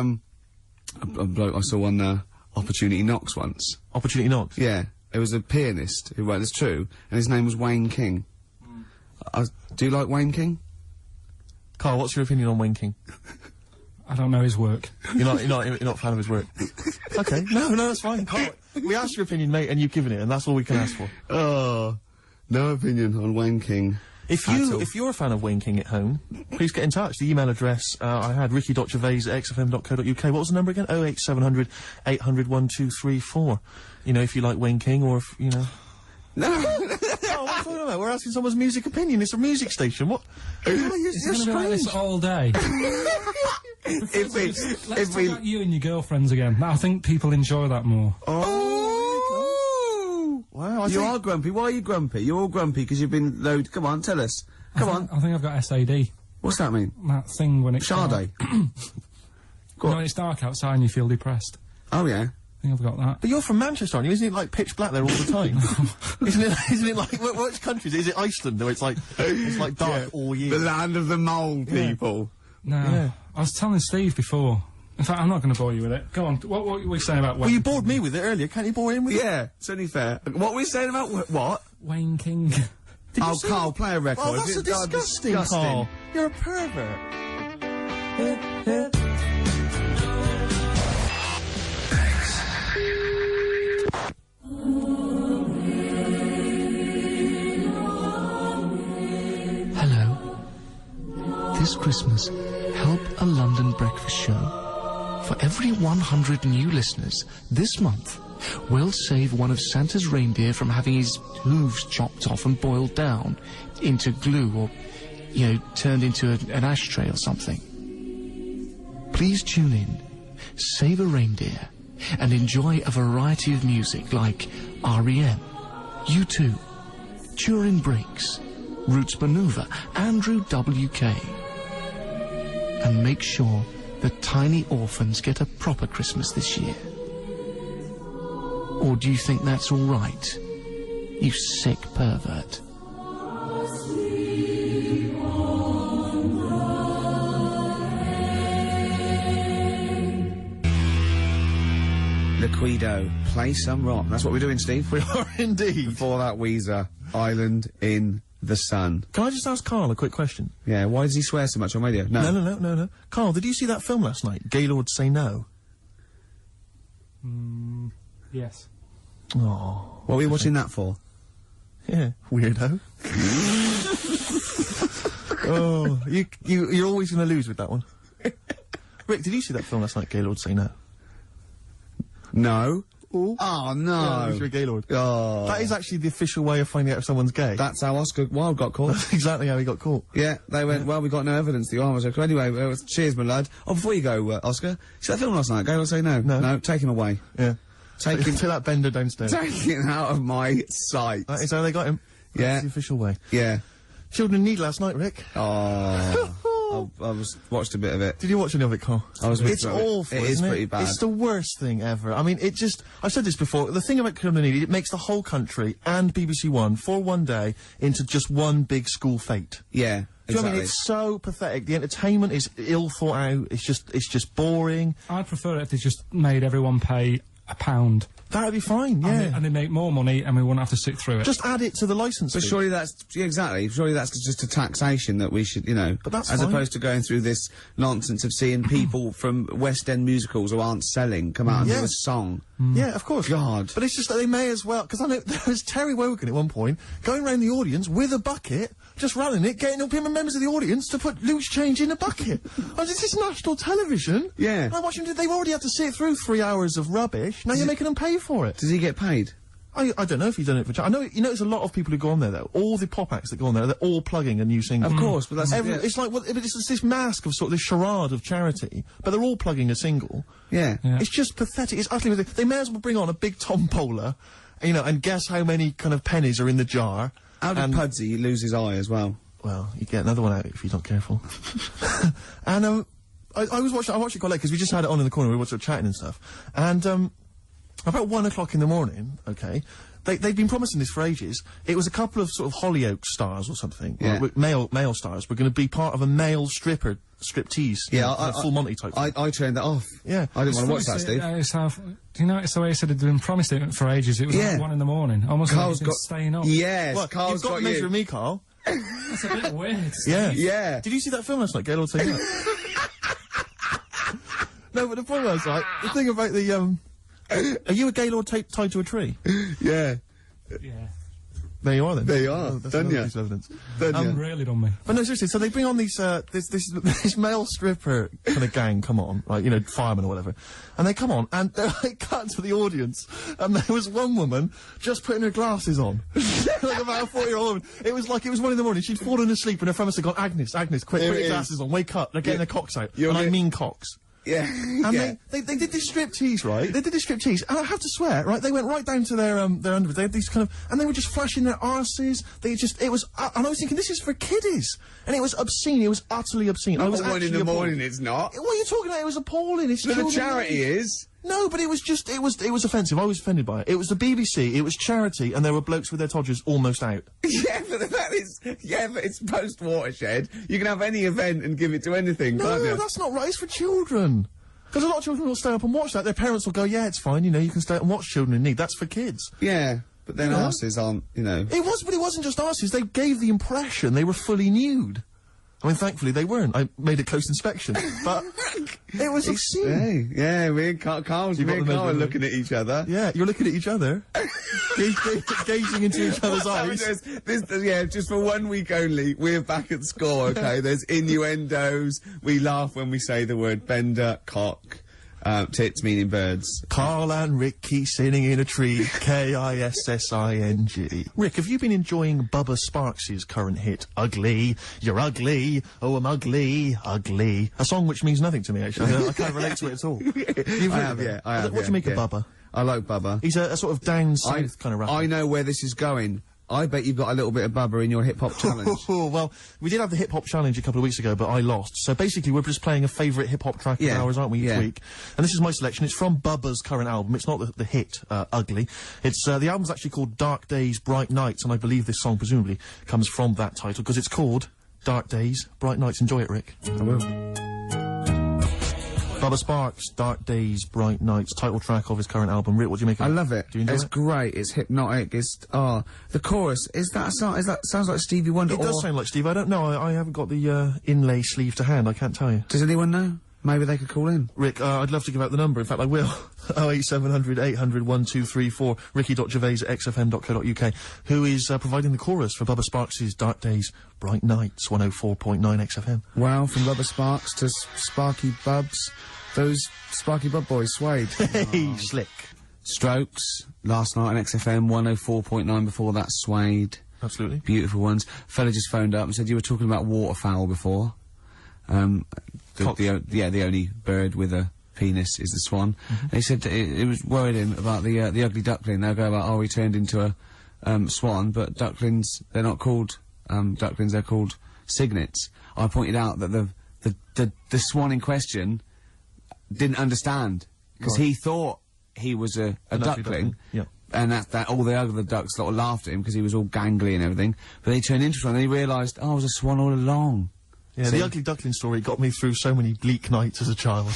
a bloke I saw on Opportunity Knocks once. Opportunity Knocks? Yeah, it was a pianist who wrote. It's true, and his name was Wayne King. Do you like Wayne King? Carl, what's your opinion on Wayne King? I don't know his work. You're not a fan of his work? Okay, no, that's fine. Carl, we asked your opinion, mate, and you've given it, and that's all we can ask for. Oh, no opinion on Wayne King. If you're a fan of Wayne King at home, please get in touch. The email address I had, ricky.gervais@xfm.co.uk. What was the number again? 08700 800 1234. You know, if you like Wayne King, or if, you know... No! Oh, what are you talking about? We're asking someone's music opinion. It's a music station. What? You're It's going to be like this all day. Let's talk about you and your girlfriends again. I think people enjoy that more. Oh! Wow, You are grumpy. Why are you grumpy? You're all grumpy because you've been loaded. Come on, tell us. Come on. I think I've got SAD. What's that mean? That thing when it's Sade? Go when on. it's dark outside and you feel depressed. Oh, yeah. I think I've got that. But you're from Manchester, aren't you? Isn't it like pitch black there all the time? Isn't it like which country is it? Is it Iceland, where it's like dark all year? The land of the mole people. No. Yeah. I was telling Steve before. In fact, I'm not going to bore you with it. Go on. What were you saying about Wayne? Well, you bored me with it earlier. Can't you bore him with it? Yeah, it's only fair. What were we saying about what? Wayne King. Did you Oh, see Karl, it? play a record. Oh, that's disgusting, Karl. You're a pervert. Hello. This Christmas, help a London breakfast show. For every 100 new listeners this month, we'll save one of Santa's reindeer from having his hooves chopped off and boiled down into glue, or, you know, turned into an ashtray or something. Please tune in, save a reindeer, and enjoy a variety of music like R.E.M., U2, Turin Breaks, Roots Maneuver, Andrew W.K. And make sure the tiny orphans get a proper Christmas this year. Or do you think that's all right, you sick pervert? Liquido, play some rock. That's what we're doing, Steve. We are indeed. Before that, Weezer, Island in the Sun. Can I just ask Karl a quick question? Yeah, why does he swear so much on radio? No. Karl, did you see that film last night, Gaylord Say No? Yes. Oh, What were you watching that for? yeah, weirdo. Oh, you're always going to lose with that one. Rick, did you see that film last night, Gaylord Say No? No. Ooh. Oh, Yeah, no. it was for Gaylord. Oh. That is actually the official way of finding out if someone's gay. That's how Oscar Wilde got caught. That's exactly how he got caught. Yeah, they went, well, we got no evidence the arm was okay. Anyway, cheers, my lad. Oh, before you go, Oscar, see that film last night? Gaylord Say No? No. No, take him away. Yeah. Take him, To that bender downstairs. take him out of my sight. That is how they got him. Yeah. That's the official way. Yeah. Children in Need last night, Rick. Oh. I watched a bit of it. Did you watch any of it, Carl? I was a bit It's through it. awful, It is isn't pretty bad. It's the worst thing ever. I mean, I've said this before, the thing about Children in Need, it makes the whole country and BBC One, for one day, into just one big school fete. Yeah, Do you know exactly. what I mean? It's so pathetic. The entertainment is ill thought out. It's just boring. I'd prefer it if they just made everyone pay £1. That'd be fine, yeah. And they make more money and we wouldn't have to sit through it. Just add it to the licence But fee. surely that's, yeah, exactly, surely that's just a taxation that we should, you know, But that's as fine. opposed to going through this nonsense of seeing people from West End musicals who aren't selling come out and do Yeah. a song. Yeah, of course. God. But it's just that they may as well, because I know there was Terry Wogan at one point going around the audience with a bucket, just running it, getting up him and members of the audience to put loose change in a bucket. Oh, this is national television. Yeah. And I watch them, they've already had to sit through 3 hours of rubbish, now you're making them pay for it. Does he get paid? I don't know if he's done it for I know, you know, there's a lot of people who go on there though. All the pop acts that go on there, they're all plugging a new single. Of course, but that's... yeah. It's like, it's this mask of sort of this charade of charity, but they're all plugging a single. Yeah. Yeah. It's just pathetic. It's utterly ridiculous. They may as well bring on a big tombola, you know, and guess how many kind of pennies are in the jar. How did and, Pudsey lose his eye as well? well, you get another one out if you're not careful. And, I watched it quite late because we just had it on in the corner. We were sort of chatting and stuff. And, about 1 o'clock in the morning, okay, they've been promising this for ages. It was a couple of sort of Hollyoaks stars or something. Yeah. Or male stars were going to be part of a male striptease. Yeah, full Monty type. I turned that off. Yeah. I didn't want to watch that, Steve. Do you notice the way he said they'd been promised it for ages? It was like 1 in the morning. Almost Carl's like he's been staying up. Yes, Well, Carl's you've got to measure me, Carl. That's a bit weird. Yeah. Yeah. Did you see that film last night, Gaylord Say No? No, but the point was, right, the thing about the, are you a Gaylord tied to a tree? Yeah. Yeah. There you are, then. There you are. That's Done another ya. piece of evidence. Really done me. But no, seriously, so they bring on these, this male stripper kind of gang come on, like, you know, firemen or whatever. And they come on, and they're like, cut to the audience, and there was one woman just putting her glasses on. Like about a 40-year-old woman. It was 1 in the morning, she'd fallen asleep, and her friend had gone, Agnes, quick, put your glasses on, wake up, they're getting their cocks out. And I mean cocks. Yeah. And they did this striptease, right? They did this striptease, and I have to swear, right? They went right down to their underwear. They had these kind of, and they were just flashing their arses. It was, and I was thinking, this is for kiddies, and it was obscene. It was utterly obscene. I was 1 in actually the appalled. morning, it's not. What are you talking about? It was appalling. It's The children. charity is. No, but it was offensive. I was offended by it. It was the BBC, it was charity, and there were blokes with their todgers almost out. Yeah, but the fact is, but it's post-watershed. You can have any event and give it to anything, can't No, you? that's not right. It's for children. Because a lot of children will stay up and watch that. Their parents will go, yeah, it's fine, you know, you can stay up and watch children in need. That's for kids. Yeah, but then arses aren't, you know. But it wasn't just arses. They gave the impression they were fully nude. I mean, thankfully they weren't. I made a close inspection, but it was obscene. Hey, yeah, me and Carl are looking at each other. Yeah, you're looking at each other, gazing into each other's eyes. Just for 1 week only, we're back at score, okay? There's innuendos, we laugh when we say the word bender, cock, tits meaning birds. Karl and Ricky sitting in a tree, Kissing. Rick, have you been enjoying Bubba Sparks' current hit, Ugly? You're ugly, oh I'm ugly, ugly. A song which means nothing to me, actually. I can't relate to it at all. I have. What do you make of Bubba? I like Bubba. He's a sort of down south kind of rapper. I know where this is going. I bet you've got a little bit of Bubba in your hip-hop challenge. Oh, well, we did have the hip-hop challenge a couple of weeks ago, but I lost. So basically, we're just playing a favourite hip-hop track of ours, aren't we, each week? And this is my selection. It's from Bubba's current album. It's not the hit, Ugly. It's, the album's actually called Dark Days, Bright Nights, and I believe this song, presumably, comes from that title, because it's called Dark Days, Bright Nights. Enjoy it, Rick. I will. Bubba Sparks, Dark Days, Bright Nights, title track of his current album. Rick, what do you make of it? I love it. Do you enjoy it's it? great. It's hypnotic. It's the chorus. Is that sounds like Stevie Wonder? It does sound like Steve. I don't know. I haven't got the inlay sleeve to hand. I can't tell you. Does anyone know? Maybe they could call in. Rick, I'd love to give out the number. In fact, I will. 08700 800 1234. Ricky.gervais@xfm.co.uk, who is providing the chorus for Bubba Sparks' Dark Days, Bright Nights, 104.9 XFM. Well, from Bubba Sparks to Sparky Bubs, those Sparky Bub boys swayed. Hey, slick. Strokes, last night on XFM, 104.9 before that, swayed. Absolutely. Beautiful ones. Fella just phoned up and said you were talking about waterfowl before. The only bird with a penis is the swan. And he said it was worried him about the ugly duckling. They'll go about, he turned into a swan, but ducklings, they're not called ducklings, they're called cygnets. I pointed out that the swan in question didn't understand, because he thought he was a duckling. Yeah. And that all the other ducks sort of laughed at him because he was all gangly and everything. But he turned into one and he realised, I was a swan all along. Yeah, the ugly duckling story got me through so many bleak nights as a child.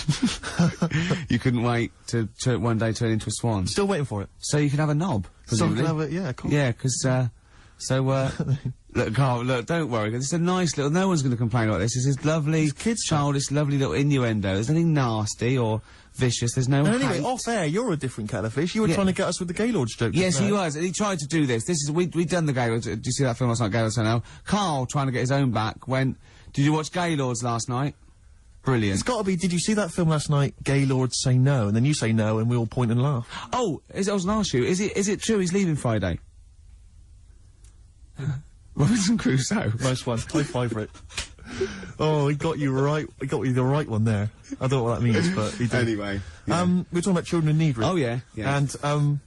You couldn't wait to one day turn into a swan. Still waiting for it. So you can have a knob, presumably. Yeah, cool. Yeah, because, look, Carl, look, don't worry, it's a nice little, no one's going to complain about this. This is lovely, childish, lovely little innuendo. There's nothing nasty or vicious, there's no And anyway, hate. off air, you're a different kettle of fish. You were trying to get us with the Gaylord's joke. Yes, he was, and he tried to do this. We'd done the Gaylords. Did you see that film last night, Gaylords now? Carl, trying to get his own back, did you watch Gaylords last night? Brilliant. It's got to be, did you see that film last night, Gaylord Say No, and then you say no, and we all point and laugh? Oh, I was going to ask you, is it true he's leaving Friday? Robinson Crusoe. Nice one. High five, Rick. Oh, he got you right. He got you the right one there. I don't know what that means, but he did. Anyway. We're talking about children in need, Rick. Oh, yeah. And,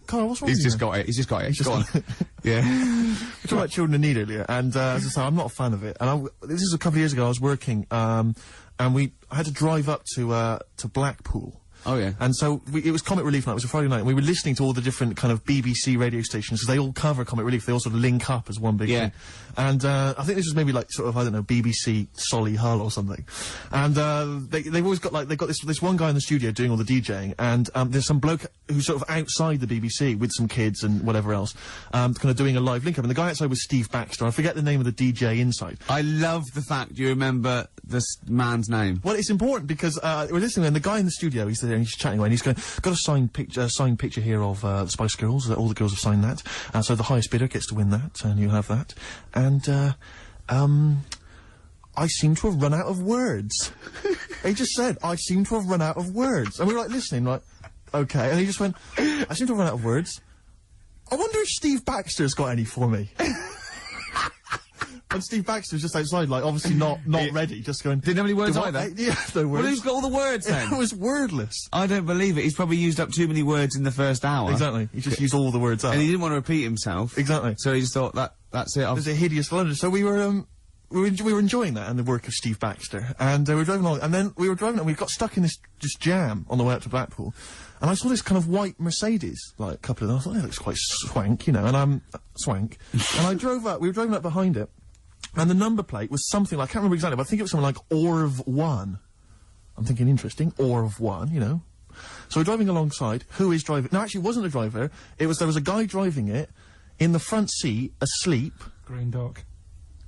Carl, what's wrong He's with just you? got it. He's just got it. He's Go on. just Yeah. We're talking about children in need earlier, and as I say, I'm not a fan of it. And this is a couple of years ago. I was working, and I had to drive up to Blackpool Oh, yeah. And so it was Comic Relief night. It was a Friday night. And we were listening to all the different kind of BBC radio stations, because they all cover Comic Relief. They all sort of link up as one big thing. And I think this was maybe like sort of, I don't know, BBC Solihull or something. And they've always got like, they've got this one guy in the studio doing all the DJing, and there's some bloke who's sort of outside the BBC with some kids and whatever else, kind of doing a live link up. And the guy outside was Steve Baxter. I forget the name of the DJ inside. I love the fact you remember this man's name. Well, it's important because we're listening, and the guy in the studio, he's there and he's chatting away, and he's going, got a signed picture here of the Spice Girls. All the girls have signed that, so the highest bidder gets to win that, and you have that. And I seem to have run out of words. He just said, I seem to have run out of words, and we were like listening, like, okay, and he just went, I seem to have run out of words. I wonder if Steve Baxter's got any for me. And Steve Baxter's just outside, like, obviously not ready, just going... Didn't have any words either? Yeah, no words. Well, who's got all the words then? It was wordless. I don't believe it. He's probably used up too many words in the first hour. Exactly. He just used all the words up. And he didn't want to repeat himself. Exactly. So he just thought, that's it. There's a hideous London. So we were enjoying that and the work of Steve Baxter. And we were driving along, and then we were driving, and we got stuck in this jam on the way up to Blackpool. And I saw this kind of white Mercedes, like, a couple of them. I thought, it looks quite swank, you know, and I'm swank. And I drove up, we were driving up behind it. And the number plate was something like, I can't remember exactly, but I think it was something like Orv 1. I'm thinking, interesting, Orv 1, you know. So we're driving alongside, who is driving? No, actually, it wasn't a driver. There was a guy driving it, in the front seat, asleep. Green Duck.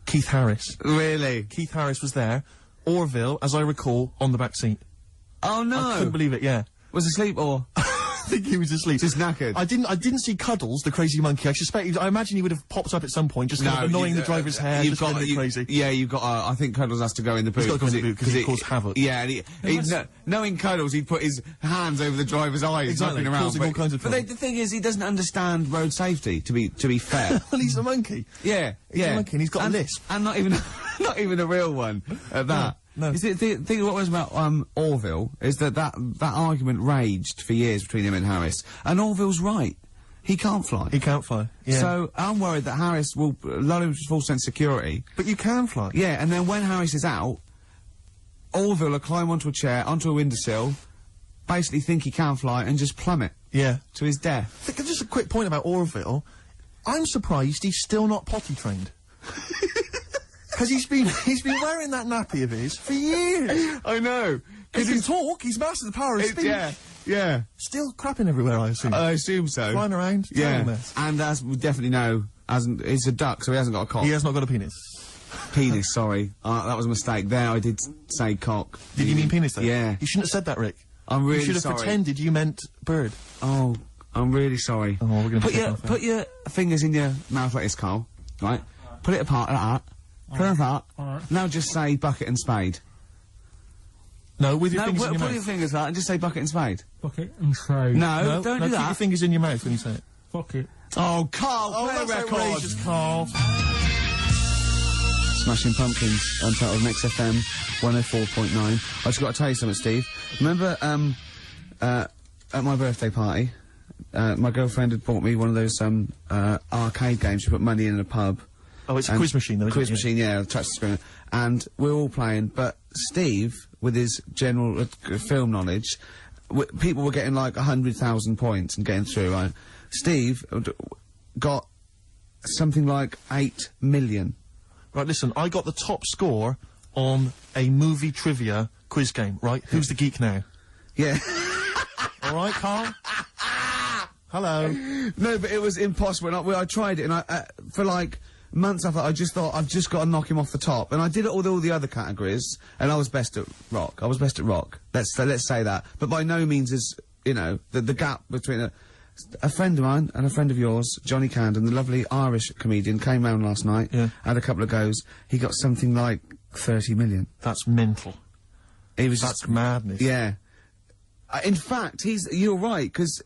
Keith Harris. Really? Keith Harris was there. Orville, as I recall, on the back seat. Oh, no! I couldn't believe it, yeah. Was asleep or? I think he was asleep. Just knackered. I didn't see Cuddles, the crazy monkey. I imagine he would have popped up at some point, just kind of annoying the driver's hair, just going crazy. Yeah, you've got, I think Cuddles has to go in the boot. He's got to go in the boot, because he caused havoc. Yeah, and knowing Cuddles, he'd put his hands over the driver's eyes, exactly, around, causing all kinds of trouble. But the thing is, he doesn't understand road safety, to be fair. Well, he's a monkey. Yeah, he's a monkey, and he's got a lisp. And not even a real one, at that. No. You see, the thing what was about Orville is that argument raged for years between him and Harris, and Orville's right. He can't fly. He can't fly. Yeah. So I'm worried that Harris will lull him to full sense of security. But you can fly. Yeah, and then when Harris is out, Orville will climb onto a chair, onto a windowsill, basically think he can fly, and just plummet. Yeah. To his death. Just a quick point about Orville. I'm surprised he's still not potty trained. Because he's been wearing that nappy of his for years. I know. Because he can talk, he's mastered the power of speech. Yeah. Still crapping everywhere, I assume. I assume so. Flying around, yeah. Mess. And as we definitely know, he's a duck, so he hasn't got a cock. He has not got a penis. Penis, sorry. That was a mistake. There, I did say cock. Did you mean penis, though? Yeah. You shouldn't have said that, Rick. I'm really sorry. You should have pretended you meant bird. Oh, I'm really sorry. Oh, we're gonna put your fingers in your mouth like this, Karl. Right? Put it apart like that. Put it apart. Now just say bucket and spade. No, with your fingers in your mouth. Put your fingers out and just say bucket and spade. Bucket and spade. No, don't do that. Keep your fingers in your mouth when you say it. Bucket. Oh, Karl, play a that's record. outrageous, Karl. Smashing Pumpkins, Untitled on XFM 104.9. I just got to tell you something, Steve. Remember, at my birthday party, my girlfriend had bought me one of those, arcade games you put money in a pub. Oh, it's a quiz machine, though, isn't it? Quiz machine, yeah, touch the screen. And we're all playing, but Steve, with his general film knowledge, people were getting like 100,000 points and getting through, right? Steve got something like 8 million. Right, listen, I got the top score on a movie trivia quiz game, right? Who's the geek now? Yeah. All right, Karl? Hello. No, but it was impossible. And I tried it, and for like months after, I just thought, I've just got to knock him off the top. And I did it with all the other categories, and I was best at rock. Let's say that. But by no means is, you know, the gap between a friend of mine and a friend of yours, Johnny Candon, the lovely Irish comedian, came round last night, had a couple of goes. He got something like 30 million. That's mental. That's madness. Yeah. In fact, you're right, because,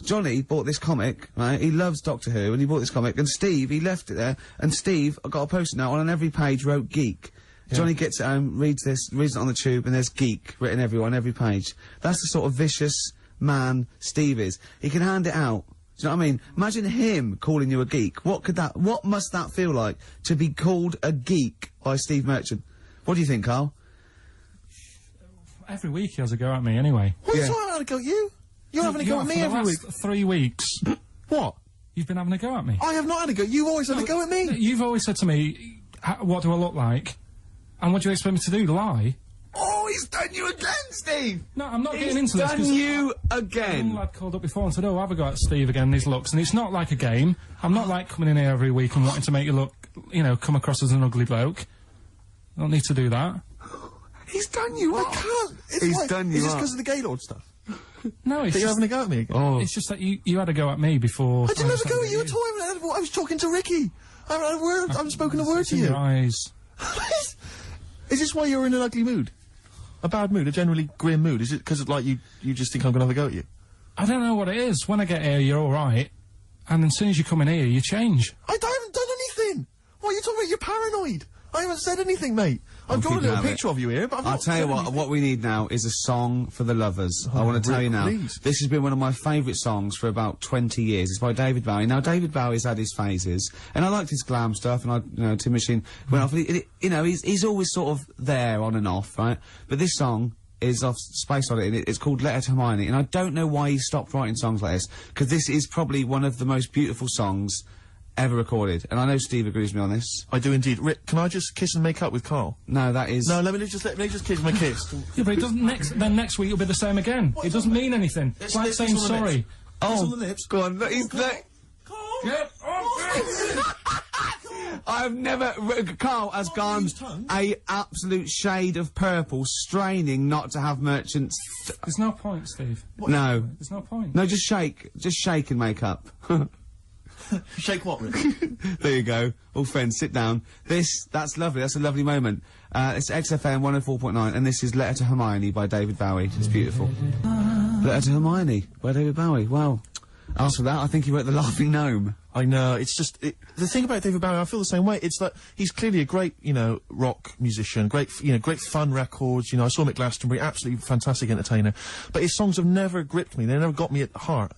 Johnny bought this comic, right? He loves Doctor Who, and he bought this comic, and Steve, he left it there, and Steve, I got a post-it note on every page wrote geek. Yeah. Johnny gets it home, reads it on the tube, and there's geek written on every page. That's the sort of vicious man Steve is. He can hand it out. Do you know what I mean? Imagine him calling you a geek. What must that feel like, to be called a geek by Steve Merchant? What do you think, Karl? Every week he has a go at me anyway. What are Yeah. you talking about? A go at you? You're having a go at me for the every week. last 3 weeks. What? You've been having a go at me. I have not had a go. You've always had a go at me. You've always said to me, what do I look like? And what do you expect me to do? Lie? Oh, he's done you again, Steve! No, I'm not getting He's into this. done 'cause you One again. lad called up before and said, have a go at Steve again, these looks. And it's not like a game. I'm not like coming in here every week and wanting to make you look, come across as an ugly bloke. I don't need to do that. He's done you I up. can't. It's He's like, done is you this up. because of the Gaylord stuff? No, it's That you're just, having a go at me again? Oh, it's just that you had a go at me before. I didn't have was a go having at you at all. I was talking to Ricky. I haven't had a word. I haven't spoken a word It's to in you. your eyes. Is this why you're in an ugly mood? A bad mood? A generally grim mood? Is it because like you just think I'm going to have a go at you? I don't know what it is. When I get here, you're all right. And as soon as you come in here, you change. I haven't done anything. What are you talking about? You're paranoid. I haven't said anything, mate. I've drawn a keeping little at it. picture of you here, but I've I'll not tell you said what, anything. what we need now is a song for the lovers. I want to tell Rick, you now, please. this has been one of my favourite songs for about 20 years. It's by David Bowie. Now, David Bowie's had his phases, and I liked his glam stuff, and Tin Machine went off. He's always sort of there, on and off, right? But this song is off Space Oddity, and it's called Letter to Hermione, and I don't know why he stopped writing songs like this, because this is probably one of the most beautiful songs ever recorded, and I know Steve agrees with me on this. I do indeed. Rick, can I just kiss and make up with Karl? No, that is... No, let me just kiss my kiss. Yeah, but it doesn't. Then next week it'll be the same again. It doesn't mean anything. It's like saying on the sorry. lips. Kiss on the lips. Go on, look, he's... Look. Get I've never... Karl has gone his tongue. a absolute shade of purple, straining not to have merchants... There's no point, Steve. No. There's no point. No, just shake and make up. Shake what, Rick? There you go. All friends, sit down. That's lovely, that's a lovely moment. It's XFM 104.9, and this is Letter to Hermione by David Bowie. It's beautiful. Letter to Hermione by David Bowie, wow. After that, I think he wrote The Laughing Gnome. I know, it's just... the thing about David Bowie, I feel the same way. It's that he's clearly a great, rock musician, great fun records, I saw him at Glastonbury, absolutely fantastic entertainer. But his songs have never gripped me, they never got me at heart,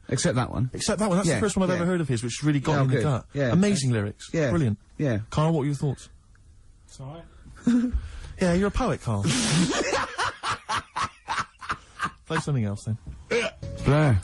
Except that one. Except that one, that's Yeah, the first one I've yeah. ever heard of his, which really got me in good. the gut. Yeah. Amazing lyrics. Yeah. Brilliant. Yeah. Karl, what were your thoughts? It's all right. Yeah, you're a poet, Karl. Play something else, then. Blur.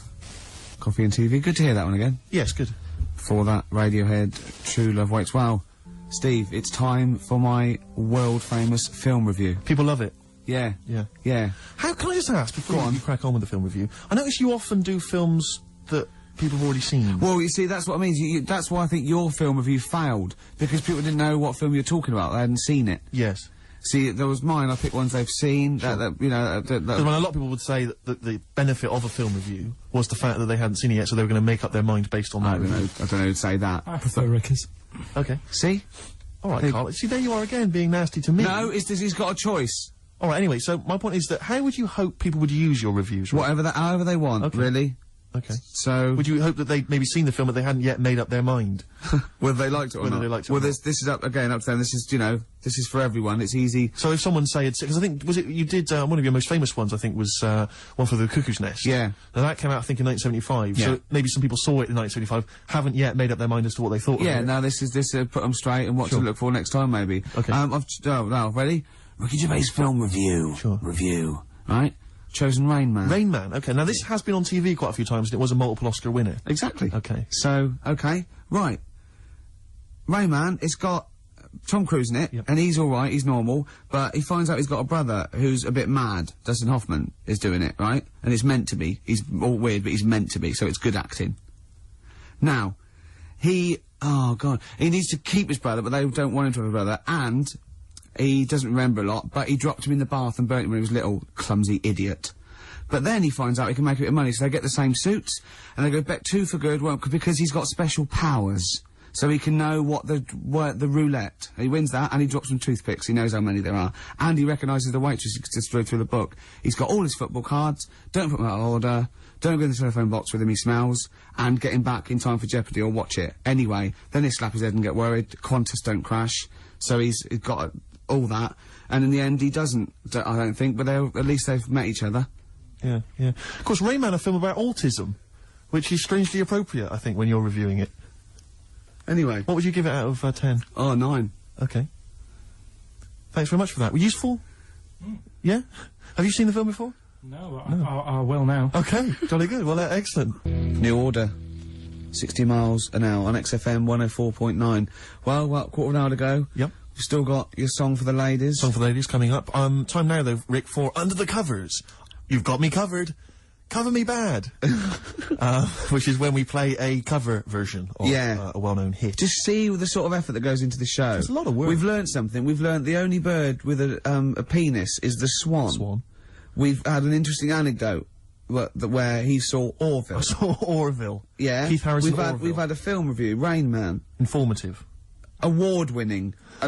Coffee and TV. Good to hear that one again. Yes, good. For that, Radiohead, True Love Waits. Wow. Steve, it's time for my world-famous film review. People love it. Yeah. Yeah. Yeah. How can I just ask, before you crack on with the film review, I notice you often do films that people have already seen. Well, you see, that's what I mean. That's why I think your film review failed, because people didn't know what film you're talking about. They hadn't seen it. Yes. See, there was mine. I picked ones they've seen. That Because when a lot of people would say that the benefit of a film review was the fact that they hadn't seen it yet, so they were going to make up their mind based on I that don't know. review. I don't know who'd say that. I prefer Ricky's. Okay. See? All right, Hey. Karl. See, there you are again, being nasty to me. No, he's got a choice. All right, anyway, so my point is that how would you hope people would use your reviews? Right? However they want. Okay. Really. Okay. So. Would you hope that they'd maybe seen the film but they hadn't yet made up their mind? Whether they liked it or Whether not. they liked it or Well, not. this is up to them. This is, this is for everyone. It's easy. So if someone say it's... Because I think, was it... You did... one of your most famous ones, I think, was one for the Cuckoo's Nest. Yeah. Now that came out, I think, in 1975. Yeah. So maybe some people saw it in 1975, haven't yet made up their mind as to what they thought Yeah, of it. no, this put them straight and what Sure. to look for next time, maybe. Okay. Now, ready? Ricky Gervais film review. Sure. Review. Right? Chosen Rain Man. Rain Man. Okay, now this has been on TV quite a few times and it was a multiple Oscar winner. Exactly. Okay. So, okay. Right. Rain Man, it's got Tom Cruise in it, Yep. and he's alright, he's normal, but he finds out he's got a brother who's a bit mad. Dustin Hoffman is doing it, right? And it's meant to be. He's all weird, but he's meant to be, so it's good acting. Now, oh god, he needs to keep his brother, but they don't want him to have a brother, and he doesn't remember a lot, but he dropped him in the bath and burnt him when he was little, clumsy idiot. But then he finds out he can make a bit of money, so they get the same suits, and they go bet two for good, well, because he's got special powers. So he can know what the roulette. He wins that, and he drops some toothpicks. He knows how many there are. And he recognises the waitress he just through the book. He's got all his football cards. Don't put them out of order. Don't go in the telephone box with him, he smells. And get him back in time for Jeopardy or watch it. Anyway, then they slap his head and get worried. Qantas don't crash. So he's got all that. And in the end, he doesn't, I don't think, but at least they've met each other. Yeah, yeah. Of course, Rain Man, a film about autism, which is strangely appropriate, I think, when you're reviewing it. Anyway. What would you give it out of 10? Oh, 9. Okay. Thanks very much for that. Useful? Yeah? Have you seen the film before? No, I will now. Okay, jolly good. Well, excellent. New Order. 60 miles an hour on XFM 104.9. Well, quarter of an hour to go. Yep. You've still got your song for the ladies. Song for the ladies coming up. Time now, though, Rick, for Under the Covers. You've got me covered. Cover me bad. Which is when we play a cover version of a well-known hit. Just see the sort of effort that goes into the show. There's a lot of work. We've learned something. We've learned the only bird with a penis is the swan. Swan. We've had an interesting anecdote where he saw Orville. I saw Orville. Yeah. Keith Harrison We've Orville. had a film review, Rain Man. Informative. An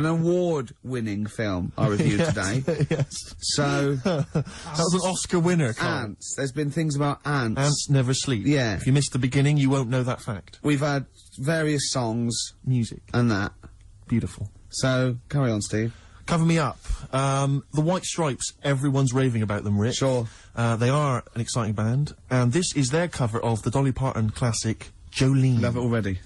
award-winning film I reviewed today. Yes. So That was an Oscar winner, Karl. ants. There's been things about ants. Ants never sleep. Yeah. If you missed the beginning, you won't know that fact. We've had various songs Music. and that. Beautiful. So carry on, Steve. Cover me up. The White Stripes, everyone's raving about them, Rick. Sure. They are an exciting band, and this is their cover of the Dolly Parton classic, Jolene. Love it already.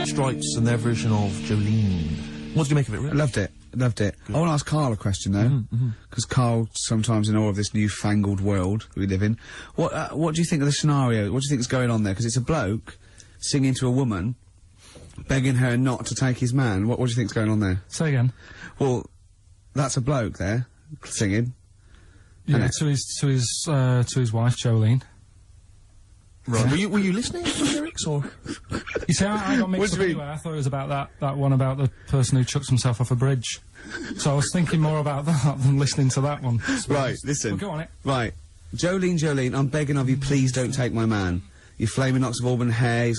Stripes and their version of Jolene. What did you make of it, Rick? I loved it. Loved it. I want to ask Karl a question though, because Karl's sometimes in awe of this newfangled world we live in. What do you think of the scenario? What do you think is going on there? Because it's a bloke singing to a woman, begging her not to take his man. What do you think's going on there? Say again. Well, that's a bloke there singing. Yeah, to his wife Jolene. Right. Were you listening to the lyrics, or? You see, I got mixed up anyway. I thought it was about that one about the person who chucks himself off a bridge. So I was thinking more about that than listening to that one. Right, listen. Well, go on it. Right. Jolene, I'm begging of you, please don't take my man. You flaming locks of auburn hair,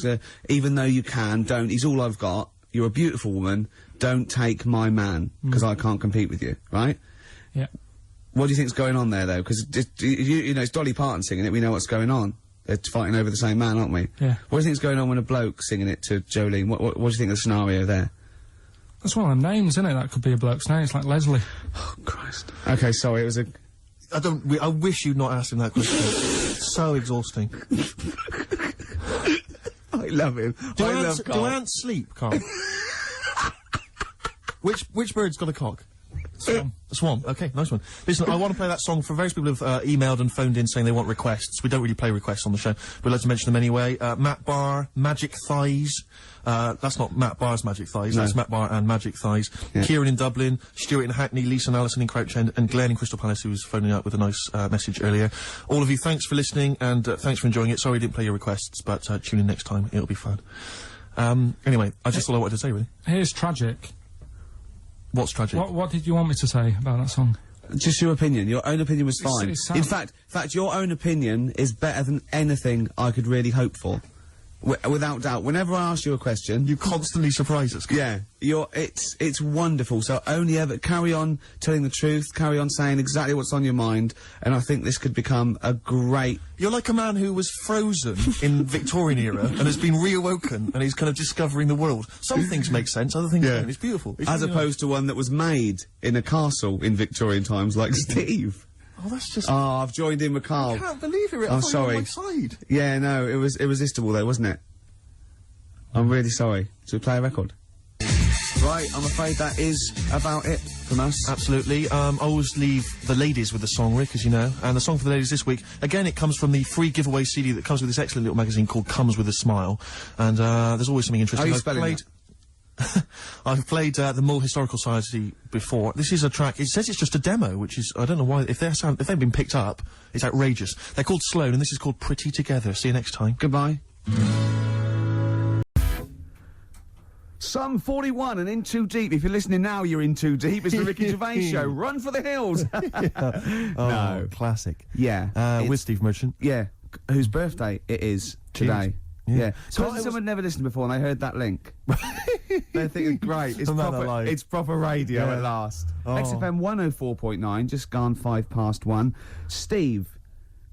even though you can, don't. He's all I've got. You're a beautiful woman. Don't take my man, because I can't compete with you, right? Yeah. What do you think's going on there, though? Because, you know, it's Dolly Parton singing it, we know what's going on. They're fighting over the same man, aren't we? Yeah. What do you think's going on when a bloke singing it to Jolene? What do you think of the scenario there? That's one of them names, isn't it? That could be a bloke's name. It's like Leslie. Oh, Christ. Okay, sorry, it was a... I wish you'd not asked him that question. It's so exhausting. I love him. I love Karl. Do ants sleep, Karl? Which bird's got a cock? Swan. A swan. Okay, nice one. Listen, I want to play that song for various people who've emailed and phoned in saying they want requests. We don't really play requests on the show, but we'd like to mention them anyway. Matt Barr, Magic Thighs. That's not Matt Barr's Magic Thighs, No. that's Matt Barr and Magic Thighs. Yeah. Kieran in Dublin, Stuart in Hackney, Lisa and Alison in Crouch End, and Glenn in Crystal Palace, who was phoning up with a nice message earlier. All of you, thanks for listening, and thanks for enjoying it. Sorry we didn't play your requests, but tune in next time, it'll be fun. Anyway, I just all I wanted to say, really. Here's tragic. What's tragic? What did you want me to say about that song? Just your opinion. Your own opinion was fine. it's In fact, your own opinion is better than anything I could really hope for. Without doubt. Whenever I ask you a question... You constantly surprise us. Yeah, it's wonderful. So only ever carry on telling the truth, carry on saying exactly what's on your mind, and I think this could become a great... You're like a man who was frozen in Victorian era and has been reawoken, and he's kind of discovering the world. Some things make sense, other things don't. It's beautiful. It's As really opposed to one that was made in a castle in Victorian times, like Steve. Oh, that's just... Oh, I've joined in with Karl. I can't believe it. I'm I thought you were sorry. on my side. Yeah, no, it was irresistible though, wasn't it? I'm really sorry. Should we play a record? Right, I'm afraid that is about it from us. Absolutely. I always leave the ladies with the song, Rick, as you know. And the song for the ladies this week, again, it comes from the free giveaway CD that comes with this excellent little magazine called Comes With a Smile. And there's always something interesting. How are you spelling that? I've played the Mull Historical Society before. This is a track. It says it's just a demo, which is I don't know why. If they've been picked up, it's outrageous. They're called Sloan, and this is called Pretty Together. See you next time. Goodbye. Some 41 and in too deep. If you're listening now, you're in too deep. It's the Ricky Gervais Show. Run for the hills. Oh, No. classic. Yeah. With Steve Merchant. Yeah. Whose birthday it is today. Yeah. Yeah. So So someone never listened before and they heard that link. They're thinking, great, I'm not alive. it's proper radio Yeah. at last. Oh. XFM 104.9, just gone 1:05. Steve,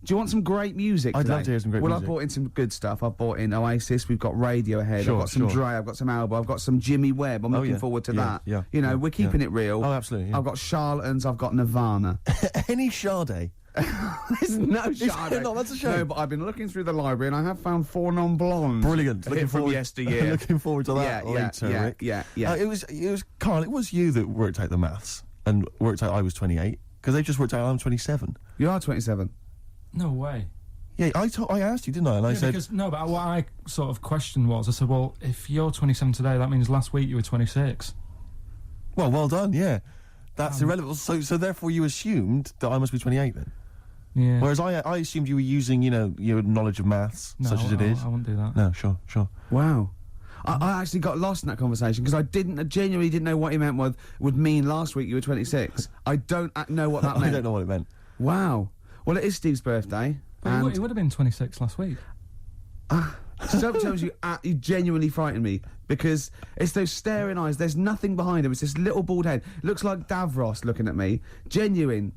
do you want some great music I'd today? love to hear some great well, music. I've brought in some good stuff. I've brought in Oasis, we've got Radiohead, Sure, I've got some sure. Dre, I've got some Alba, I've got some Jimmy Webb. I'm looking yeah. forward to Yeah, that. yeah, You know, yeah, we're keeping yeah. it real. Oh, absolutely, yeah. I've got Charlatans, I've got Nirvana. Any Sade. There's no there Sade. not? That's a shame. No, but I've been looking through the library and I have found 4 non-blondes. Brilliant. Looking from yesteryear. Looking forward to that later, Rick. Yeah. It was Karl. It was you that worked out the maths and worked out I was 28. Because they just worked out I'm 27. You are 27. No way. Yeah, I asked you, didn't I? And I Yeah, said... because, no, but what I sort of questioned was, I said, well, if you're 27 today, that means last week you were 26. Well done, yeah. That's irrelevant. So therefore you assumed that I must be 28 then? Yeah. Whereas I assumed you were using, you know, your knowledge of maths, No, such as it is. I wouldn't do that. No, sure. Wow. I actually got lost in that conversation because I genuinely didn't know what he meant would mean last week you were 26. I don't know what that meant. I don't know what it meant. Wow. Well, it is Steve's birthday. But he would have been 26 last week. Sometimes you genuinely frighten me because it's those staring eyes. There's nothing behind him. It's this little bald head. Looks like Davros looking at me. Genuine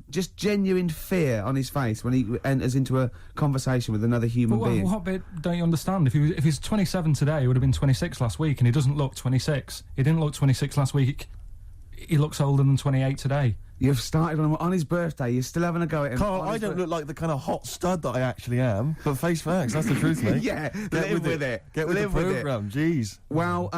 fear on his face when he enters into a conversation with another human being. What bit don't you understand? If he's 27 today, he would have been 26 last week, and he doesn't look 26. He didn't look 26 last week. He looks older than 28 today. You've started on his birthday. You're still having a go at him. Carl, I don't look like the kind of hot stud that I actually am, but face facts, that's the truth, mate. Yeah, live with it. Get with the programme, jeez. Well,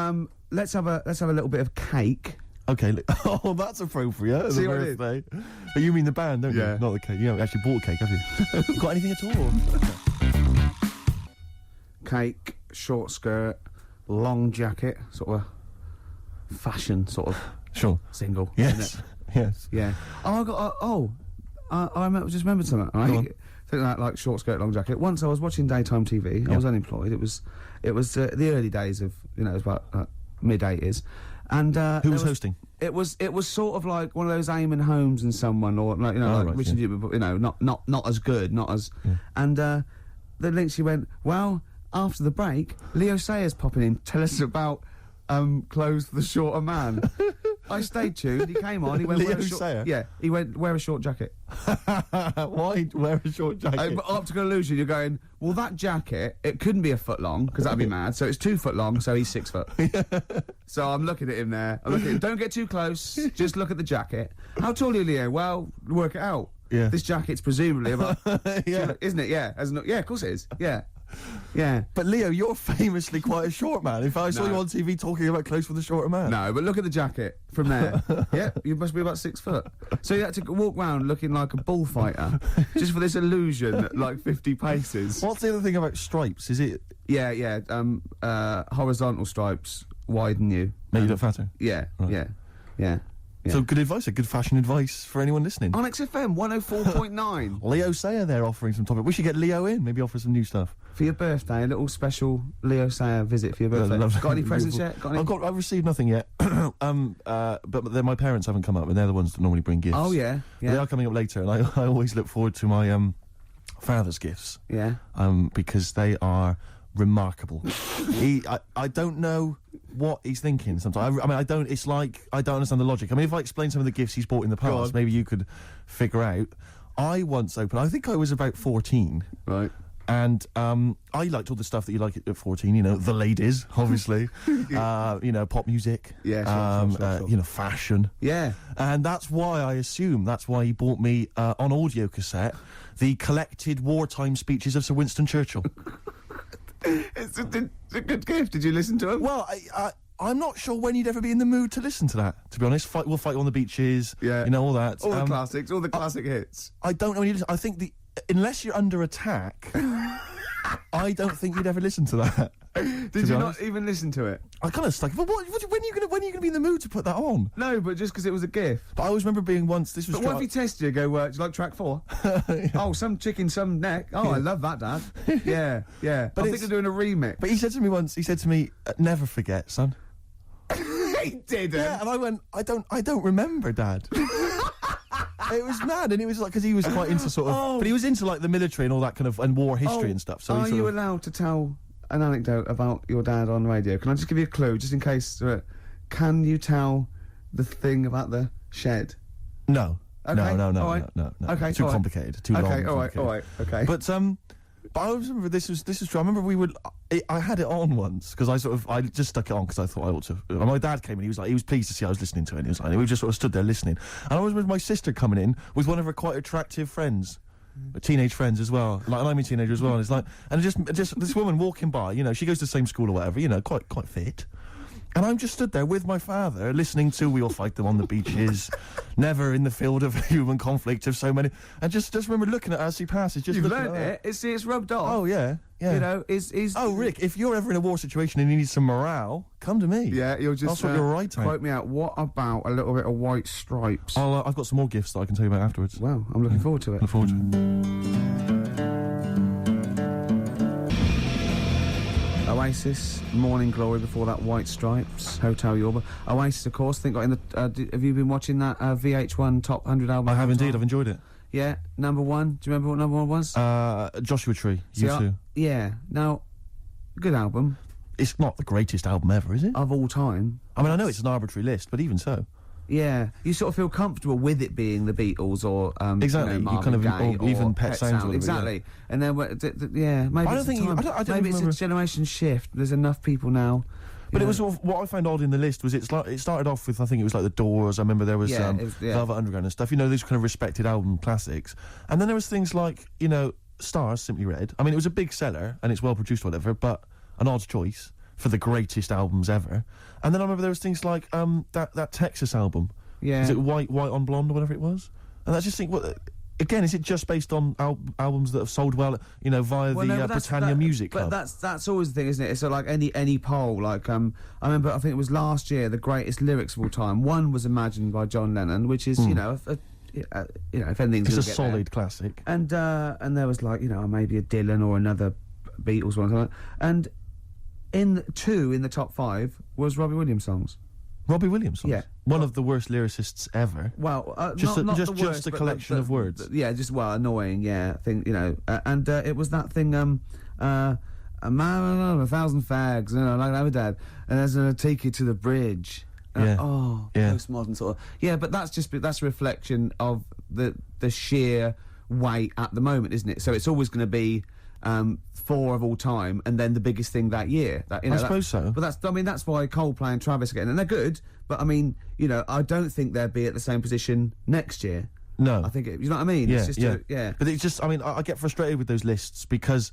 let's have a little bit of cake. Okay, oh, that's appropriate. See the what it is? birthday. But you mean the band, don't Yeah. you? Not the cake. You haven't actually bought a cake, have you? Got anything at all? Cake, short skirt, long jacket, sort of fashion sort of Sure. single. Yes. Isn't it? Yes. Yeah. Oh, I got. I just remembered something. Right? Go on. Think that like short skirt, long jacket. Once I was watching daytime TV. I was unemployed. It was the early days of it was about mid-80s, and Who was hosting? It was sort of like one of those Eamon Holmes and someone, or like like right, Richard Newman, but not as good, not as. Yeah. And then Lindsay went, well, after the break, Leo Sayers popping in, tell us about clothes for the shorter man. I stayed tuned. He came on. He went, Leo wear a short, Sayer? yeah. He went, wear a short jacket. Why wear a short jacket? Optical illusion. You're going, well, that jacket, it couldn't be a foot long because that'd be mad. So it's 2 foot long. So he's 6 foot. So I'm looking at him there. I'm looking at him. Don't get too close. Just look at the jacket. How tall are you, Leo? Well, work it out. Yeah. This jacket's presumably about, Yeah. isn't it? Yeah. Yeah. Of course it is. Yeah. Yeah. But Leo, you're famously quite a short man. In fact, I saw No. you on TV talking about clothes for the shorter man. No, but look at the jacket from there. Yeah, you must be about 6 foot. So you had to walk round looking like a bullfighter just for this illusion at like 50 paces. What's the other thing about stripes? Is it Yeah. Horizontal stripes widen you. make you look fatter? Yeah, Right. yeah. So good advice, good fashion advice for anyone listening. On XFM 104.9 Leo Sayer there offering some topic. We should get Leo in, maybe offer some new stuff. for your birthday. A little special Leo Sayer visit for your birthday. Lovely. Got any presents yet? Got any? I've received nothing yet. But my parents haven't come up, and they're the ones that normally bring gifts. Oh yeah, They are coming up later, and I always look forward to my father's gifts. yeah. Because they are remarkable. I don't know what he's thinking sometimes. It's like I don't understand the logic. I mean, if I explain some of the gifts he's bought in the Go on. past, maybe you could figure out. I once opened, I think I was about 14, Right. and I liked all the stuff that you like at 14, you know, the ladies, obviously, pop music, Yeah, sure. Fashion. Yeah. And that's why he bought me, on audio cassette, the collected wartime speeches of Sir Winston Churchill. It's a good gift. Did you listen to him? Well, I'm not sure when you'd ever be in the mood to listen to that, to be honest. We'll fight on the beaches, Yeah. all that. All the classics, all the classic hits. I don't know when you listen. I think unless you're under attack, I don't think you'd ever listen to that. Did you not even listen to it? I kind of stuck. But when are you gonna be in the mood to put that on? No, but just because it was a gift. But I always remember being once. This was. But what if he tested you? Go, do you like track 4? Oh, some chicken, some neck. Oh, I love that, Dad. Yeah. But I think they're doing a remix. But he said to me once. He said to me, "Never forget, son." He didn't. Yeah, and I went, "I don't remember, Dad." It was mad, and it was like because he was quite into sort of, but he was into like the military and all that kind of and war history and stuff. So are he sort you of, allowed to tell an anecdote about your dad on radio? Can I just give you a clue, just in case? Can you tell the thing about the shed? No. Okay, No. all right. No. Okay, Too all right. complicated. Too long. Okay, all right, complicated. okay. But I remember this was true. I remember I had it on once because I just stuck it on because I thought I ought to. And my dad came in. He was pleased to see I was listening to it. And he was like, we just sort of stood there listening. And I was with my sister coming in with one of her quite attractive friends. Teenage friends as well, like, and I'm a teenager as well. And it's like, and just this woman walking by, she goes to the same school or whatever, quite fit. And I'm just stood there with my father, listening to "We'll Fight Them on the Beaches," "Never in the Field of Human Conflict" of so many, and just remember looking at her as he passes. Just You've looking learned at it. It's rubbed off. Oh yeah, yeah. You know, is Oh, Rick, if you're ever in a war situation and you need some morale, come to me. Yeah, you'll just I'll sort your right out. quote me out. What about a little bit of White Stripes? I've got some more gifts that I can tell you about afterwards. Well, I'm looking forward to it. Look forward to it. Oasis, Morning Glory, before that White Stripes, Hotel Yorba. Oasis, of course, I think got in the... have you been watching that VH1 Top 100 album? I have indeed, I've enjoyed it. Yeah, number one. Do you remember what number one was? Joshua Tree, See, U2. Yeah, now, good album. It's not the greatest album ever, is it? Of all time. I mean, I know it's an arbitrary list, but even so. Yeah, you sort of feel comfortable with it being the Beatles or Exactly, you know, you kind of- Marvin Gaye or even Pet Sounds a little bit, exactly. yeah. And then yeah, maybe I don't it's think a you- time. I don't maybe remember- it's a generation shift. There's enough people now. But you it was know. sort of, what I found odd in the list was it started off with, I think it was like The Doors, I remember there was, Yeah, it was- yeah. Velvet Underground and stuff, you know, these kind of respected album classics. And then there was things like, you know, Stars, Simply Red. I mean, it was a big seller, and it's well produced or whatever, but an odd choice for the greatest albums ever. And then I remember there was things like, that Texas album. Yeah. Is it White on Blonde or whatever it was? And I just think, what... Again, is it just based on albums that have sold well, you know, via Well, the no, but Britannia Music Club? But that's always the thing, isn't it? It's like any poll. Like I remember, I think it was last year, the greatest lyrics of all time. One was Imagined by John Lennon, which is you know, you know, if anything's It's gonna a get solid there. classic. And there was like, you know, maybe a Dylan or another Beatles one, or something. And in the top 5 was Robbie Williams songs. Robbie Williams songs? Yeah. One of the worst lyricists ever. Well, Just not just the worst, a but collection of words. Yeah, just annoying. Yeah, I think you know, and it was that thing. A man, 1,000 fags. You know, like I have a dad, and there's gonna take you to the bridge. Yeah. Yeah. Postmodern sort of. Yeah, but that's a reflection of the sheer weight at the moment, isn't it? So it's always going to be 4 of all time, and then the biggest thing that year. That, you know, I suppose so. But that's why Coldplay and Travis are getting, and they're good. But I mean, you know, I don't think they'll be at the same position next year. No. I think you know what I mean. Yeah, It's just yeah. But it's just, I mean, I get frustrated with those lists because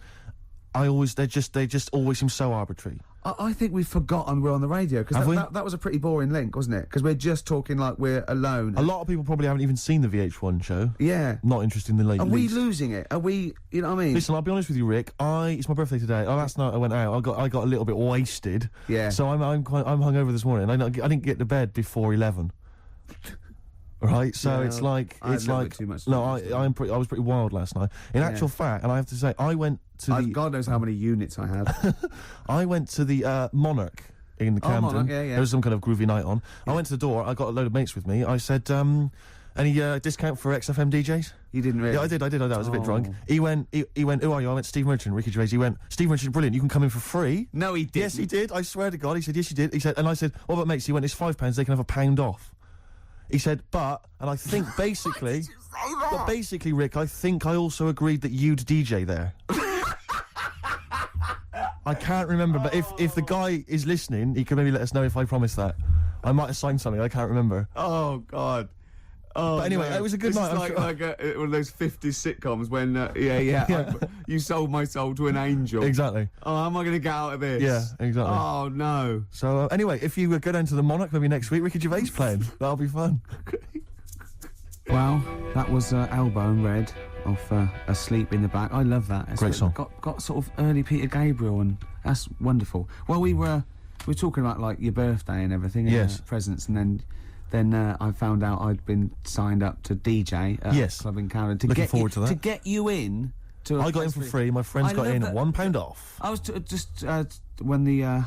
they just always seem so arbitrary. I think we've forgotten we're on the radio, Have because we? that was a pretty boring link, wasn't it? Because we're just talking like we're alone. A lot of people probably haven't even seen the VH1 show. Yeah. Not interested in the late Are we least. losing it? Are we? You know what I mean? Listen, I'll be honest with you, Rick. It's my birthday today. Last night I went out. I got a little bit wasted. Yeah. So I'm hungover this morning. I didn't get to bed before 11. Right, so Yeah, it's like I had a little bit too much to no, do, I was pretty wild last night. In actual fact, and I have to say, I went to God knows how many units I had. I went to the Monarch in the Camden. Monarch, yeah. There was some kind of groovy night on. I went to the door. I got a load of mates with me. I said, any discount for XFM DJs? You didn't really? Yeah, I did. I was a bit drunk. Oh. He went, who are you? I went, Steve Merchant, Ricky Gervais. He went, Steve Merchant, brilliant. You can come in for free. No, he didn't. Yes, he did. I swear to God. He said, yes, you did. He said, and I said, what about mates? He went, it's £5. They can have £1 off. He said, and I think basically, but basically, Rick, I think I also agreed that you'd DJ there. I can't remember, but if the guy is listening, he could maybe let us know if I promised that. I might have signed something. I can't remember. Oh God. Oh, But anyway, it was a good night, I'm It's sure. like one of those 50s sitcoms when, you sold my soul to an angel. Exactly. Oh, how am I going to get out of this? Yeah, exactly. Oh no. So anyway, if you go down to the Monarch maybe next week, Ricky Gervais playing. That'll be fun. Well, that was Elbow and Red off Asleep in the Back. I love that. It's Great song. Got sort of early Peter Gabriel, and that's wonderful. Well, we were talking about like your birthday and everything. And, Yes. presents, and then I found out I'd been signed up to DJ at Yes. a club in Canada. Looking forward to that. To get you in. To I got in for free. My friends got in at £1 off. I was just when the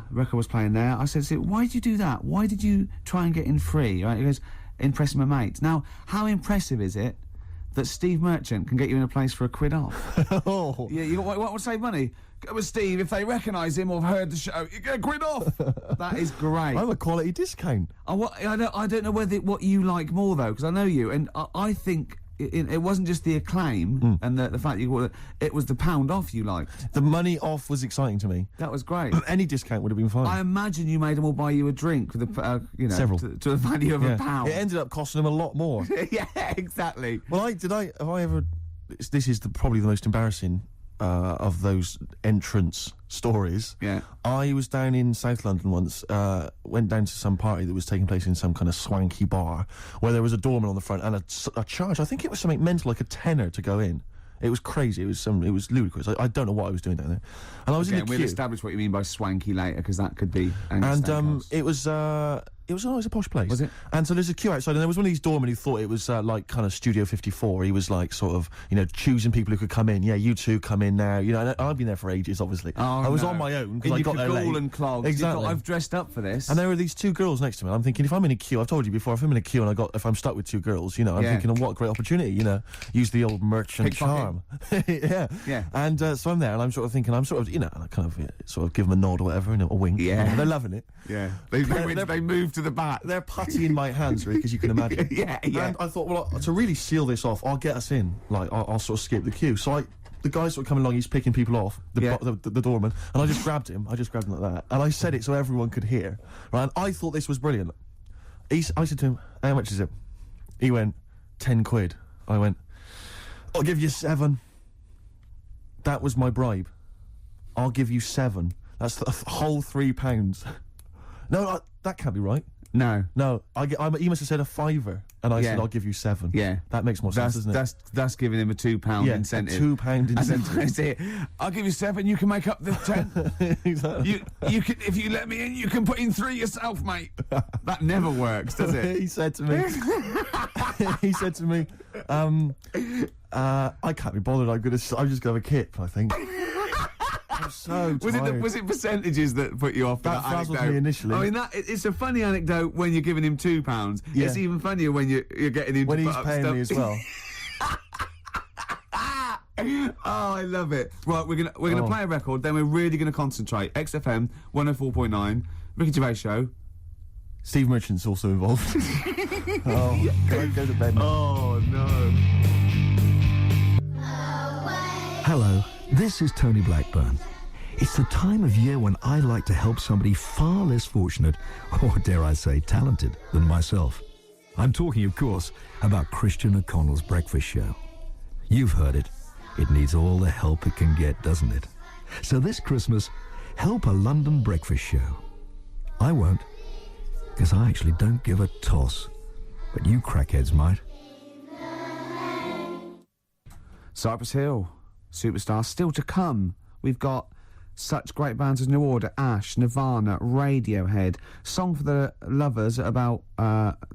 record was playing there, I said, why did you do that? Why did you try and get in free? Right? He goes, impressing my mates. Now, how impressive is it that Steve Merchant can get you in a place for £1 off? Oh. Yeah, you what would save money? Go with Steve. If they recognise him or have heard the show, you get £1 off. That is great. I'm a quality discount. I don't know what you like more though, because I know you, and I think it wasn't just the acclaim and the fact it was the £1 off you liked. The money off was exciting to me. That was great. Any discount would have been fine. I imagine you made them all buy you a drink with Several. to the value of £1. It ended up costing them a lot more. Yeah, exactly. Well, have I ever... This is probably the most embarrassing entrance stories. Yeah. I was down in South London once, went down to some party that was taking place in some kind of swanky bar, where there was a doorman on the front and a charge. I think it was something mental, like a tenner to go in. It was crazy. It was ludicrous. I don't know what I was doing down there. And I was in the queue. We'll establish what you mean by swanky later, because that could be. And it was a posh place. Was it? And so there's a queue outside, and there was one of these doormen who thought it was like kind of Studio 54. He was like sort of, choosing people who could come in. Yeah, you two come in now. And I've been there for ages, obviously. Oh, I was on my own because I got there late. And clogs. Exactly. I've dressed up for this. And there were these two girls next to me. I'm thinking, if I'm in a queue, I've told you before, if I'm in a queue and if I'm stuck with two girls, I'm thinking, oh, what a great opportunity, use the old merchant charm. Yeah. And so I'm there, and I'm sort of thinking, sort of give them a nod or whatever, a wink. Yeah. And they're loving it. Yeah. They move to the back. They're putty in my hands, Rick, as you can imagine. Yeah. And I thought, well, to really seal this off, I'll get us in. Like, I'll sort of skip the queue. So the guy sort of coming along, he's picking people off, the doorman, and I just grabbed him. I just grabbed him like that. And I said it so everyone could hear. Right? And I thought this was brilliant. I said to him, how much is it? He went, 10 quid. I went, I'll give you 7. That was my bribe. I'll give you 7. That's the whole £3. No, that can't be right. No. He must have said a £5, and I said, I'll give you 7. Yeah. That makes more sense, doesn't it? That's giving him a £2 incentive. A £2 incentive. That's it. I'll give you 7, you can make up the 10. Exactly. You can, if you let me in, you can put in 3 yourself, mate. That never works, does it? He said to me, I can't be bothered, I'm just gonna have a kip, I think. I'm so tired. Was it percentages that put you off? That frazzled me initially. I mean, it's a funny anecdote when you're giving him £2. Yeah. It's even funnier when you're getting him when to he's put up paying stuff. me as well. Oh, I love it. Right, we're gonna play a record, then we're really gonna concentrate. XFM 104.9, Ricky Gervais Show. Steve Merchant's also involved. Go to bed now. Oh no. Hello, this is Tony Blackburn. It's the time of year when I like to help somebody far less fortunate, or dare I say talented, than myself. I'm talking, of course, about Christian O'Connell's Breakfast Show. You've heard it. It needs all the help it can get, doesn't it? So this Christmas, help a London breakfast show. I won't, because I actually don't give a toss. But you crackheads might. Cypress Hill, Superstar, still to come. We've got such great bands as New Order, Ash, Nirvana, Radiohead. Song for the Lovers at about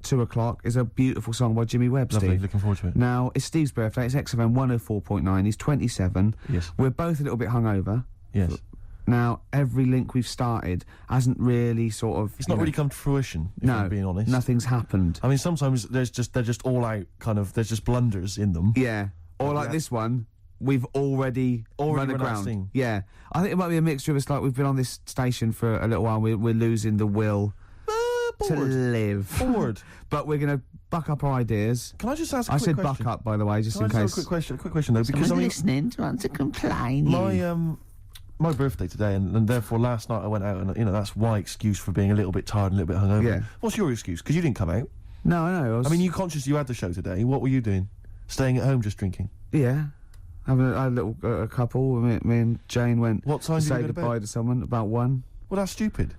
2 o'clock is a beautiful song by Jimmy Webb, Lovely, Steve. looking forward to it. Now, it's Steve's birthday. It's XFM 104.9. He's 27. Yes. We're both a little bit hungover. Yes. Now, every link we've started hasn't really sort of... It's not really come to fruition, if I'm being honest. Nothing's happened. I mean, sometimes they're just all out, there's just blunders in them. Yeah. Or like this one, we've already run aground. Yeah. I think it might be a mixture of us, like we've been on this station for a little while, we're losing the will to live. Bored. But we're going to buck up our ideas. Can I just ask a I quick said question? buck up, by the way, just Can in I just case. have a quick question though, because listening to want to complain. My birthday today, and therefore last night I went out, and that's my excuse for being a little bit tired and a little bit hungover. Yeah. What's your excuse? Because you didn't come out. No, I know. I mean, you conscious you had the show today. What were you doing? Staying at home, just drinking? Yeah. Having a little couple. Me and Jane went What time to did you say go to goodbye bed? to someone about 1. Well, that's stupid.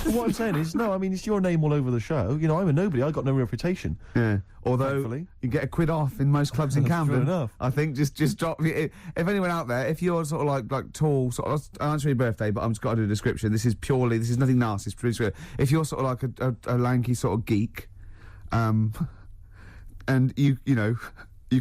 What I'm saying is, no, I mean, it's your name all over the show. I'm a nobody. I got no reputation. Yeah. Although Thankfully. you get a quid off in most clubs in That's Camden. true enough. I think just drop. If anyone out there, if you're sort of like tall, sort of, I'll answer your birthday, but I'm just got to do a description. This is nothing nasty. It's pretty sweet. If you're sort of like a lanky sort of geek, and you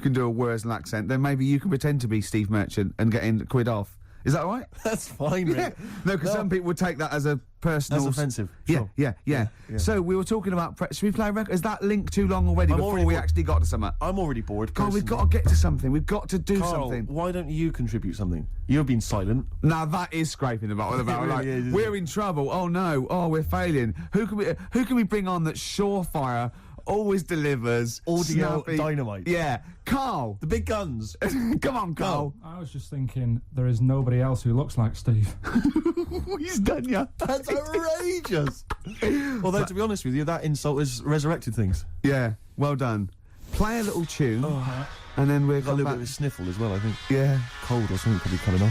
can do a Worsley accent, then maybe you can pretend to be Steve Merchant and get in a quid off. Is that all right? That's fine, Rick. Yeah. No, because some people would take that as a personal... That's offensive. Yeah, Sure. yeah. So we were talking about... should we play a record? Is that link too long already before we actually got to something? I'm already bored. God, we've got to get to something. We've got to do Carl, something. why don't you contribute something? You've been silent. Now that is scraping the bottom of the barrel. It really is, isn't we're in trouble. Oh no. Oh, we're failing. Who can we bring on that's surefire, always delivers, Audio snappy? dynamite. Yeah, Karl. The big guns. Come on, Karl. I was just thinking, there is nobody else who looks like Steve. He's done ya. That's outrageous. Although, to be honest with you, that insult has resurrected things. Yeah, well done. Play a little tune. and then we're Got a little bit of a sniffle as well, I think. Yeah. Cold or something probably coming on.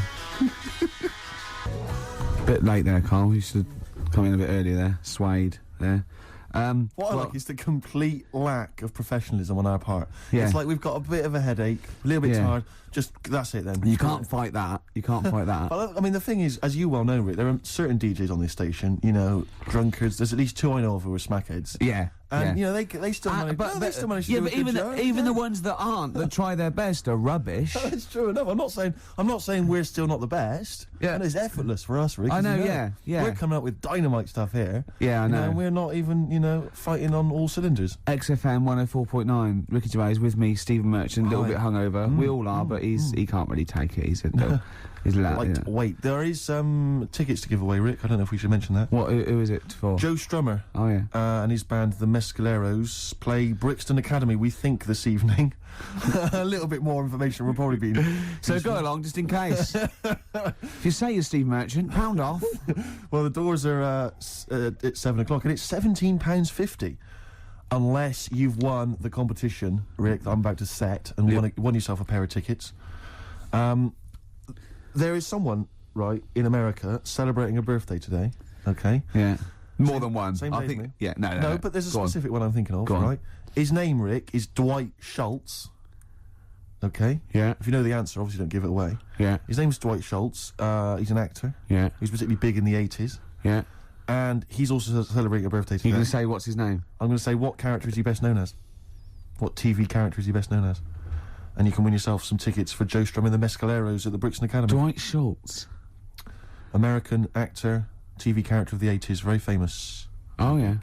Bit late there, Carl. You should come in a bit earlier there. Swayed there. What I like is the complete lack of professionalism on our part. Yeah. It's like we've got a bit of a headache, a little bit Yeah. tired, just, that's it then. You can't fight that. You can't fight that. But, I mean, the thing is, as you well know, Rick, there are certain DJs on this station, you know, drunkards. There's at least 2 I know of who are smackheads. Yeah. And, yeah. you know, they still manage, they still manage to do a good job. even the ones that aren't, that try their best, are rubbish. That's true enough. I'm not saying we're still not the best. Yeah. And it's effortless for us, Rick. I as know, you yeah. We're coming up with dynamite stuff here. Yeah, I You know. and we're not even, you know, fighting on all cylinders. XFM 104.9. Ricky Gervais with me, Stephen Merchant, a little bit hungover. We all are, but he can't really take it. He's loud. Like, wait, there is tickets to give away, Rick. I don't know if we should mention that. What? Who is it for? Joe Strummer. Oh yeah. And his band, the Mescaleros, play Brixton Academy, we think, this evening. A little bit more information will probably be... So go along, just in case. If you say you're Steve Merchant, pound off. Well, the doors are at 7 o'clock, and it's £17.50. Unless you've won the competition, Rick, that I'm about to set, and won yourself a pair of tickets. There is someone, right, in America celebrating a birthday today, okay? Yeah. More than one. Same I day as think. me. Yeah. No. No, but there's a Go on. specific one I'm thinking of, Go on. right? His name, Rick, is Dwight Schultz. Okay? Yeah. If you know the answer, obviously don't give it away. Yeah. His name's Dwight Schultz. He's an actor. Yeah. He was particularly big in the 80s. Yeah. And he's also celebrating a birthday today. You're going to say what's his name? I'm going to say, what character is he best known as? What TV character is he best known as? And you can win yourself some tickets for Joe Strum and the Mescaleros at the Brixton Academy. Dwight Schultz. American actor, TV character of the 80s, very famous. Oh yeah.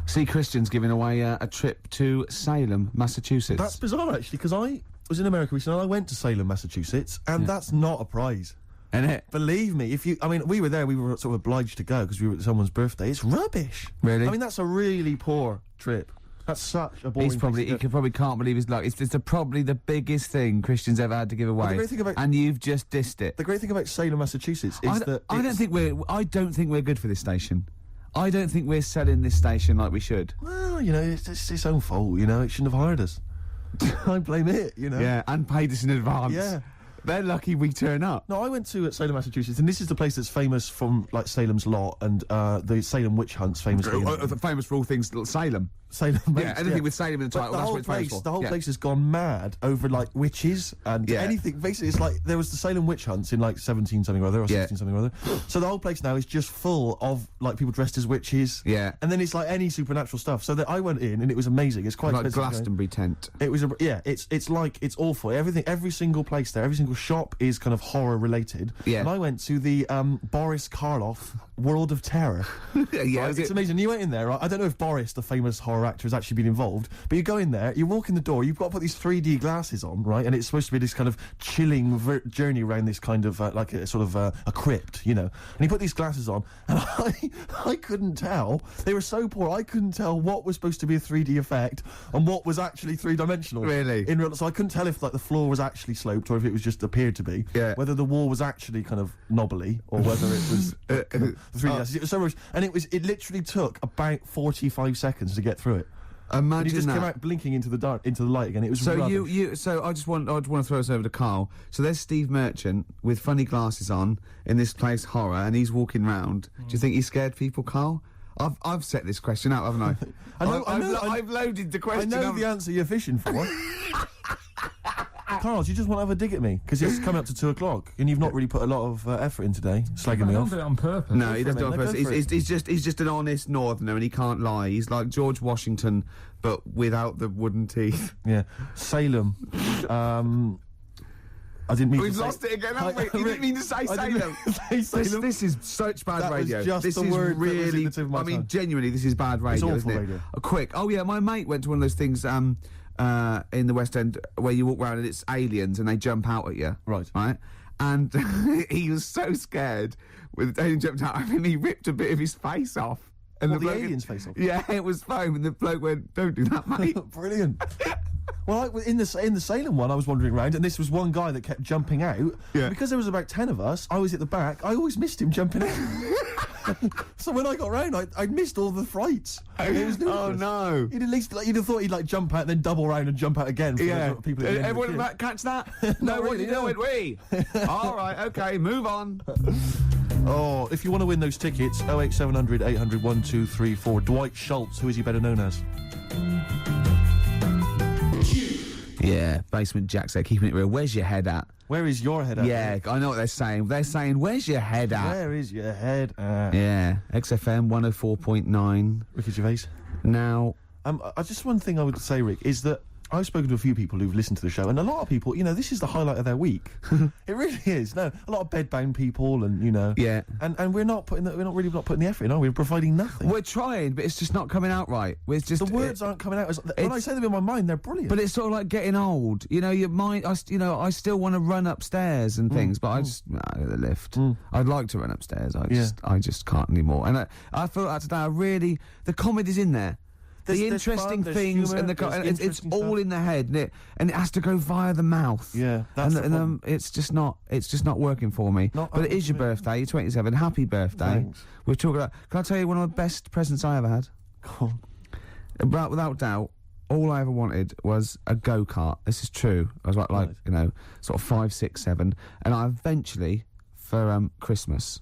See, Christian's giving away a trip to Salem, Massachusetts. That's bizarre, actually, because I was in America recently and I went to Salem, Massachusetts, and that's not a prize. Isn't it? Believe me, we were there, we were sort of obliged to go because we were at someone's birthday. It's rubbish. Really? I mean, that's a really poor trip. That's such a boring He probably can't believe his luck. It's probably the biggest thing Christian's ever had to give away. the great thing about- and you've just dissed it. The great thing about Salem, Massachusetts is that I don't think we're good for this station. I don't think we're selling this station like we should. Well, you know, it's its own fault, you know, it shouldn't have hired us. I blame it, you know. Yeah, and paid us in advance. Yeah. They're lucky we turn up. No, I went to Salem, Massachusetts, and this is the place that's famous from, like, Salem's Lot and the Salem witch hunts, famously. Famous for all things Salem. Salem. Yeah, anything with Salem in the title, But that's what it's famous for. the whole Yeah. place has gone mad over, like, witches and anything. Basically, it's like there was the Salem witch hunts in, like, 17 something or other, or 16 something or other. So the whole place now is just full of, like, people dressed as witches. Yeah. And then it's like any supernatural stuff. So that I went in and it was amazing. It's quite Like expensive. Glastonbury tent. It was it's awful. Every single place there, every single shop is kind of horror related. Yeah. And I went to the Boris Karloff World of Terror. Yeah, Right? It's amazing. You went in there, right? I don't know if Boris, the famous horror actor, has actually been involved, but you go in there, you walk in the door, you've got to put these 3D glasses on, right? And it's supposed to be this kind of chilling journey around this kind of like a sort of a crypt, you know. And you put these glasses on, and I couldn't tell. They were so poor, I couldn't tell what was supposed to be a 3D effect and what was actually three-dimensional. Really? So I couldn't tell if, like, the floor was actually sloped or if it was just appeared to be. Yeah. Whether the wall was actually kind of knobbly or whether it was kind of the 3D glasses. It was so much, and it literally took about 45 seconds to get through it. Imagine And he just that. came out blinking into the light again. It was So rubbish. so I want to throw this over to Carl. So there's Steve Merchant with funny glasses on in this place horror, and he's walking round. Do you think he scared people, Carl? I've set this question out, haven't I? I've loaded the I question. know the answer you're fishing for. Carl, do you just want to have a dig at me? Because it's coming up to 2 o'clock, and you've not really put a lot of effort in today, slagging me I don't off. do it on purpose. No, he doesn't do it on No, purpose. go for it. He's just an honest northerner, and he can't lie. He's like George Washington, but without the wooden teeth. Yeah, Salem. I didn't mean We've to say... lost it again, haven't we? You didn't mean to say I Salem. didn't say Salem. This is such bad That was radio. just this the is word that was in really. the tip of my I mean, tongue. genuinely, this is bad radio, awful isn't it? radio. Quick. Oh yeah, my mate went to one of those things in the West End where you walk around and it's aliens and they jump out at you. Right. Right. And he was so scared when the alien jumped out at him, and he ripped a bit of his face off. And What, the bloke- alien's face off? Yeah, it was foam, and the bloke went, "Don't do that, mate." Brilliant. Well, in the Salem one, I was wandering around, and this was one guy that kept jumping out. Yeah. And because there was about 10 of us, I was at the back. I always missed him jumping out. So when I got round, I missed all the frights. It was ludicrous. Oh no! He'd at least you'd have thought he'd like jump out, then double round and jump out again. For Yeah. the people. At the end of the Everyone queue. catch that? Not No, what really, are you doing? We. All right. Okay. Move on. Oh, if you want to win those tickets, 08700 800 1234. Dwight Schultz, who is he better known as? Yeah. Basement Jack said, keeping it real. Where's your head at? Where is your head at? Yeah. I know what they're saying. They're saying, where's your head at? Where is your head at? Yeah. XFM 104.9. Ricky Gervais. Now. Just one thing I would say, Rick, is that I've spoken to a few people who've listened to the show, and a lot of people, this is the highlight of their week. It really is. No, a lot of bedbound people, and Yeah. and we're not putting the effort in, are we? We're providing nothing. We're trying, but it's just not coming out right. It's just The words aren't coming out. When I say them in my mind, they're brilliant. But it's sort of like getting old. Your mind. I still want to run upstairs and things, but I just the lift. I'd like to run upstairs. I just can't anymore. And I felt that today. The comedy's in there. The interesting there's things humour, and it's interesting all stuff. in the head, and it has to go via the mouth. Yeah, that's the problem. it's just not working for me. Not But it is your birthday. You're 27. Happy birthday. Thanks. We're talking about. Can I tell you one of the best presents I ever had? Go on. Without doubt, all I ever wanted was a go-kart. This is true. I was like sort of 5, 6, 7, and I eventually, for Christmas,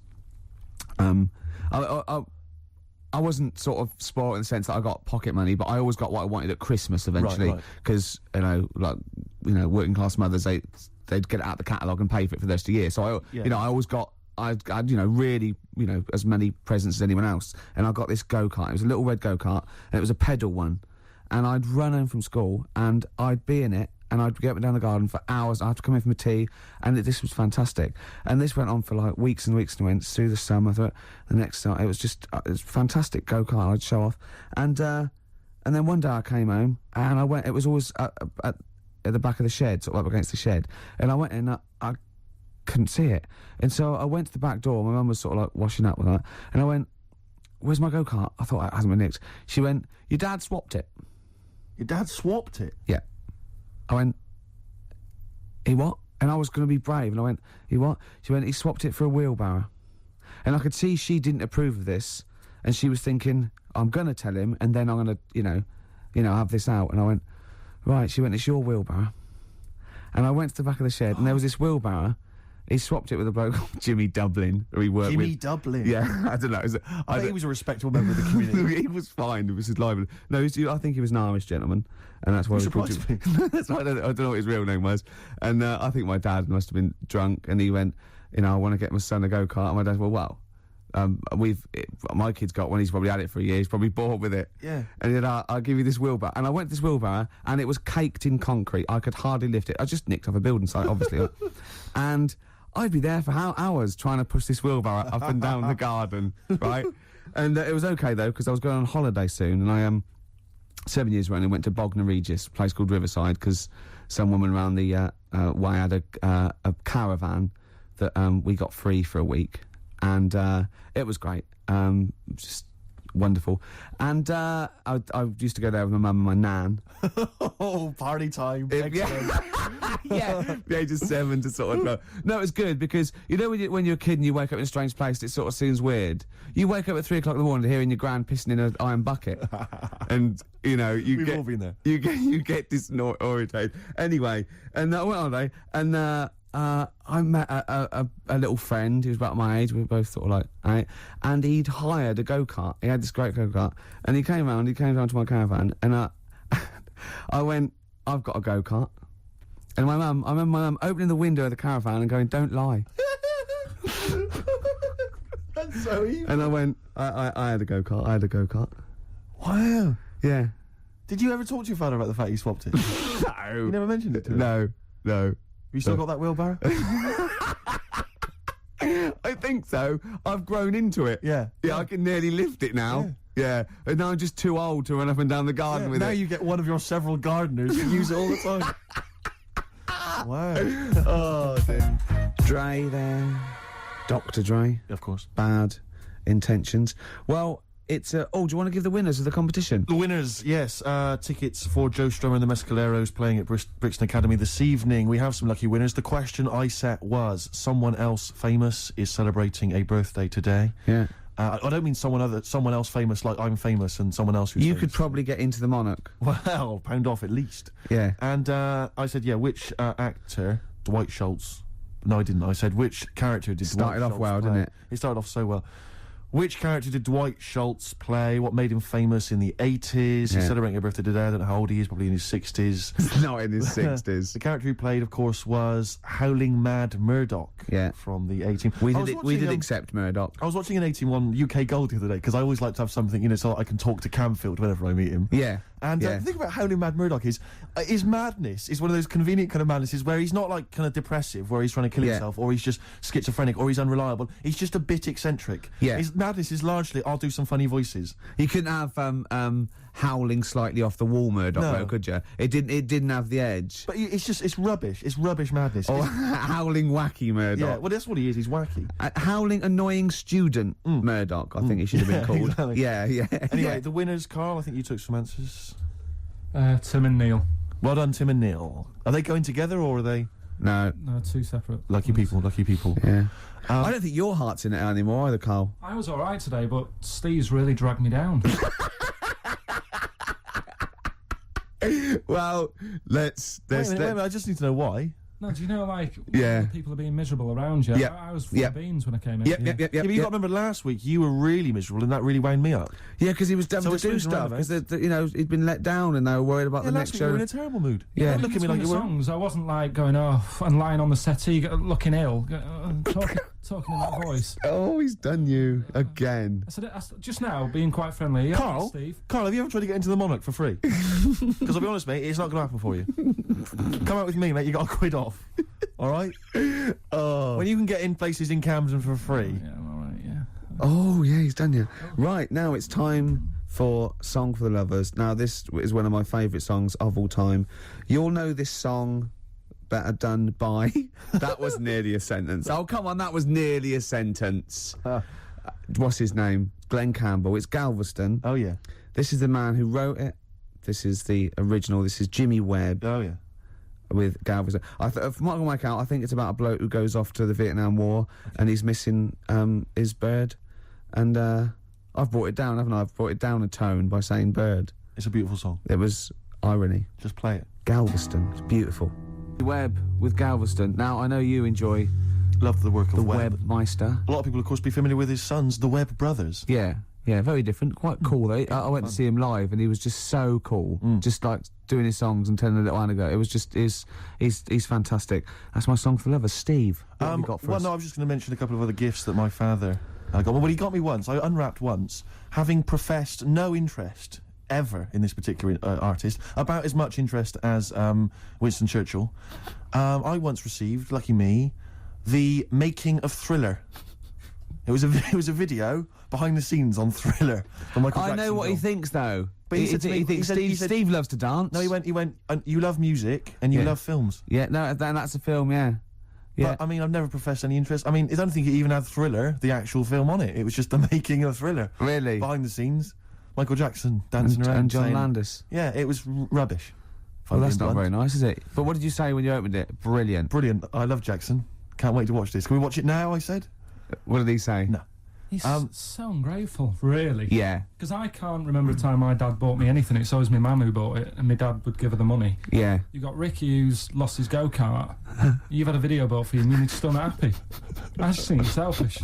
I wasn't sort of spoiled in the sense that I got pocket money, but I always got what I wanted at Christmas eventually, Right. because working class mothers they'd get it out the catalogue and pay for it for the rest of the year. So I always got. I really, as many presents as anyone else. And I got this go-kart. It was a little red go-kart, and it was a pedal one. And I'd run home from school, and I'd be in it, and I'd get up and down the garden for hours. I'd have to come in for my tea, and this was fantastic. And this went on for like weeks and weeks and weeks through the summer. The next time, it was fantastic go-kart. I'd show off. And then one day I came home, and I went, it was always at the back of the shed, sort of up against the shed. And I went in, I couldn't see it. And so I went to the back door. My mum was sort of like washing up with that. And I went, where's my go-kart? I thought it hasn't been nicked. She went, your dad swapped it. Your dad swapped it? Yeah. I went, he what? And I was going to be brave. And I went, he what? She went, he swapped it for a wheelbarrow. And I could see she didn't approve of this. And she was thinking, I'm going to tell him, and then I'm going to, have this out. And I went, right. She went, it's your wheelbarrow. And I went to the back of the shed, and there was this wheelbarrow. He swapped it with a bloke called Jimmy Dublin, who he worked with. Jimmy Dublin? Yeah, I don't know. I think he was a respectable member of the community. He was fine. It was his livelihood. No, I think he was an Irish gentleman, and that's why we called him. That's why I don't know what his real name was. And I think my dad must have been drunk, and he went, I want to get my son a go-kart. And my dad said, well, my kid's got one. He's probably had it for a year. He's probably bored with it. Yeah. And he said, I'll give you this wheelbarrow. And I went to this wheelbarrow, and it was caked in concrete. I could hardly lift it. I just nicked off a building site, obviously. And I'd be there for hours trying to push this wheelbarrow up and down the garden, right? And it was okay, though, because I was going on holiday soon, and I 7 years running went to Bognor Regis, a place called Riverside, because some woman around the way had a caravan that we got free for a week, and it was great, just wonderful. And I used to go there with my mum and my nan. Oh, party time. Yeah, the age of 7 to sort of no, it was good because when you're a kid and you wake up in a strange place, it sort of seems weird. You wake up at 3 o'clock in the morning hearing your gran pissing in an iron bucket, and We've all been there. You get disorientated. Anyway, and I went on holiday, and I met a little friend who was about my age. We were both sort of like, right, and he'd hired a go-kart. He had this great go-kart, and he came round to my caravan, and I went, I've got a go-kart. And I remember my mum opening the window of the caravan and going, don't lie. That's so evil. And I went, I had a go-kart. Wow. Yeah. Did you ever talk to your father about the fact you swapped it? No. You never mentioned it to him? No. You still got that wheelbarrow? I think so. I've grown into it. Yeah. Yeah, I can nearly lift it now. Yeah. And now I'm just too old to run up and down the garden with now it. you get one of your several gardeners who use it all the time. Wow. Oh, dear. Dre there. Dr. Dre. Of course. Bad intentions. Well, it's do you want to give the winners of the competition? The winners, yes. Tickets for Joe Strummer and the Mescaleros playing at Brixton Academy this evening. We have some lucky winners. The question I set was, someone else famous is celebrating a birthday today. Yeah. I don't mean someone else famous like I'm famous and someone else who's You famous. could probably get into the Monarch. Well, pound off at least. Yeah. And I said, which actor, Dwight Schultz... No, I didn't. I said, which character did Started Dwight off Schultz well, play? didn't it? It started off so well. Which character did Dwight Schultz play? What made him famous in the 80s? He's celebrating a birthday today. I don't know how old he is, probably in his 60s. Not in his 60s. The character he played, of course, was Howling Mad Murdoch from the 18... We did accept Murdoch. I was watching an 18-1 UK Gold the other day, because I always like to have something, so that I can talk to Camfield whenever I meet him. Yeah. And the thing about Howling Mad Murdoch is, his madness is one of those convenient kind of madnesses where he's not like kind of depressive, where he's trying to kill himself, or he's just schizophrenic, or he's unreliable. He's just a bit eccentric. Yeah. His madness is largely, I'll do some funny voices. You couldn't have howling slightly off the wall Murdoch, though, could you? It didn't have the edge. But it's rubbish. It's rubbish madness. Or howling wacky Murdoch. Yeah, well, that's what he is. He's wacky. Howling annoying student Murdoch, I think he should have been called. Exactly. Yeah. Anyway, the winners, Karl, I think you took some answers. Tim and Neil. Well done, Tim and Neil. Are they going together, or are they... No, two separate. Lucky people. Yeah. I don't think your heart's in it anymore either, Karl. I was alright today, but Steve's really dragged me down. Well, let's... Wait a minute, I just need to know why. No, do you know, Yeah. when people are being miserable around you? Yep. I was full Yep. of beans when I came in. Yep. Yeah, but you got to remember last week you were really miserable, and that really wound me up. Yeah, because he was having So to it's do swings and stuff, roundabouts. because he'd been let down and they were worried about the last next week show. you were in a terrible mood. Yeah. Don't look at me like you were. songs. I wasn't going off and lying on the settee, looking ill, talking in that voice. Oh, he's done you again. I said just now, being quite friendly. Yeah, Carl, Steve. Carl, have you ever tried to get into the Monarch for free? Because I'll be honest, mate, it's not going to happen for you. Come out with me, mate. You got a quid off. All right. When you can get in places in Camden for free. Yeah, I'm all right. Yeah. Oh, yeah, he's done you. Right, now it's time for Song for the Lovers. Now, this is one of my favourite songs of all time. You'll know this song better done by... That was nearly a sentence. Oh, come on, that was nearly a sentence. What's his name? Glenn Campbell. It's Galveston. Oh yeah. This is the man who wrote it. This is the original. This is Jimmy Webb. Oh yeah. With Galveston. From what I can work out, I think it's about a bloke who goes off to the Vietnam War and he's missing his bird. And I've brought it down, haven't I? I've brought it down a tone by saying bird. It's a beautiful song. It was irony. Just play it. Galveston. It's beautiful. Webb with Galveston. Now, I know you enjoy Love the work of the Webb. Webmeister. A lot of people, of course, be familiar with his sons, the Webb brothers. Yeah, very different. Quite cool, though. I went to see him live and he was just so cool. Just doing his songs and telling a little anecdote. It was just, he's fantastic. That's my song for lovers. Steve, what have you got for us? No, I was just going to mention a couple of other gifts that my father got. Well, he got me once. I unwrapped once, having professed no interest ever in this particular artist, about as much interest as Winston Churchill. I once received, lucky me, the making of Thriller. It was a video behind the scenes on Thriller from Michael Jackson. I know what film. he thinks, though. But he said to me- he said- Steve loves to dance. No, he went. You love music and you love films. Yeah, no, that's a film. Yeah. But I mean, I've never professed any interest. I mean, I don't think it even had Thriller, the actual film, on it. It was just the making of Thriller. Really? Behind the scenes, Michael Jackson dancing around. And John saying, Landis. Yeah, it was rubbish. Well, that's not very nice, is it? But what did you say when you opened it? Brilliant. Brilliant. I love Jackson. Can't wait to watch this. Can we watch it now, I said? What did he say? No. He's so ungrateful, really. Yeah. Because I can't remember a time my dad bought me anything. It's always my mum who bought it, and my dad would give her the money. Yeah. You got Ricky who's lost his go-kart. You've had a video bought for you, and you're still not happy. I just think you're selfish.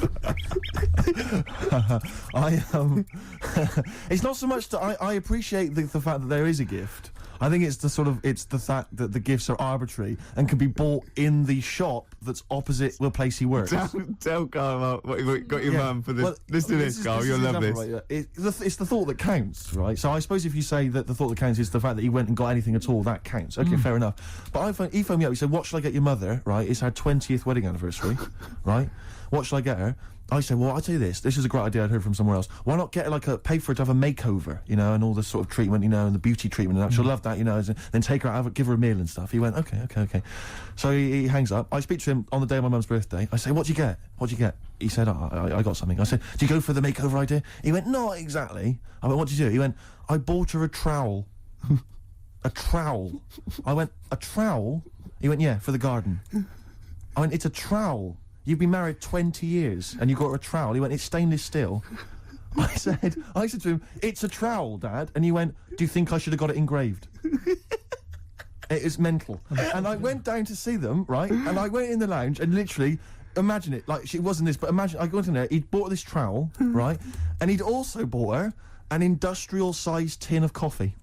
It's not so much that I appreciate the fact that there is a gift. I think it's the fact that the gifts are arbitrary and can be bought in the shop that's opposite the place he works. Tell Carl what you got your mum for this. Well, Listen to this, Carl. You'll love this. Right, it's the thought that counts, right? So I suppose if you say that the thought that counts is the fact that he went and got anything at all, that counts. Okay, fair enough. But he phoned me up. He said, "What shall I get your mother?" Right? It's her 20th wedding anniversary, right? What shall I get her? I said, well, I'll tell you this. This is a great idea I'd heard from somewhere else. Why not get her, pay for her to have a makeover, and all this sort of treatment, and the beauty treatment and that. She'll love that, then take her out, give her a meal and stuff. He went, okay. So he hangs up. I speak to him on the day of my mum's birthday. I say, what'd you get? he said, I got something. I said, do you go for the makeover idea? He went, not exactly. I went, what did you do? He went, I bought her a trowel. A trowel. I went, a trowel? He went, yeah, for the garden. I went, it's a trowel. You've been married 20 years and you got her a trowel. He went, it's stainless steel. I said to him, it's a trowel, Dad. And he went, do you think I should have got it engraved? It is mental. And I went down to see them, right? And I went in the lounge and literally, imagine it, like, she wasn't this, but imagine, I got in there, he'd bought this trowel, right? And he'd also bought her an industrial-sized tin of coffee.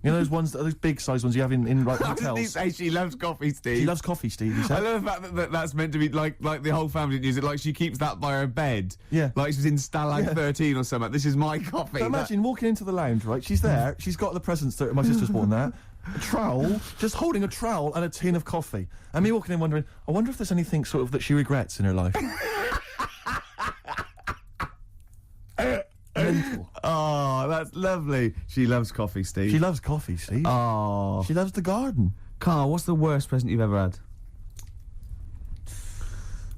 You know those ones, those big-sized ones you have in like, hotels? Didn't he say she loves coffee, Steve? She loves coffee, Steve, he said. I love the fact that that's meant to be, like the whole family didn't use it, like she keeps that by her bed. Yeah. Like she's in Stalag 13 or something. This is my coffee. But imagine walking into the lounge, right? She's there, she's got the presents that my sister's bought and that. A trowel, just holding a trowel and a tin of coffee. And me walking in wondering, I wonder if there's anything sort of that she regrets in her life. Mental. Oh, that's lovely. She loves coffee, Steve. She loves coffee, Steve. Oh. She loves the garden. Karl, what's the worst present you've ever had?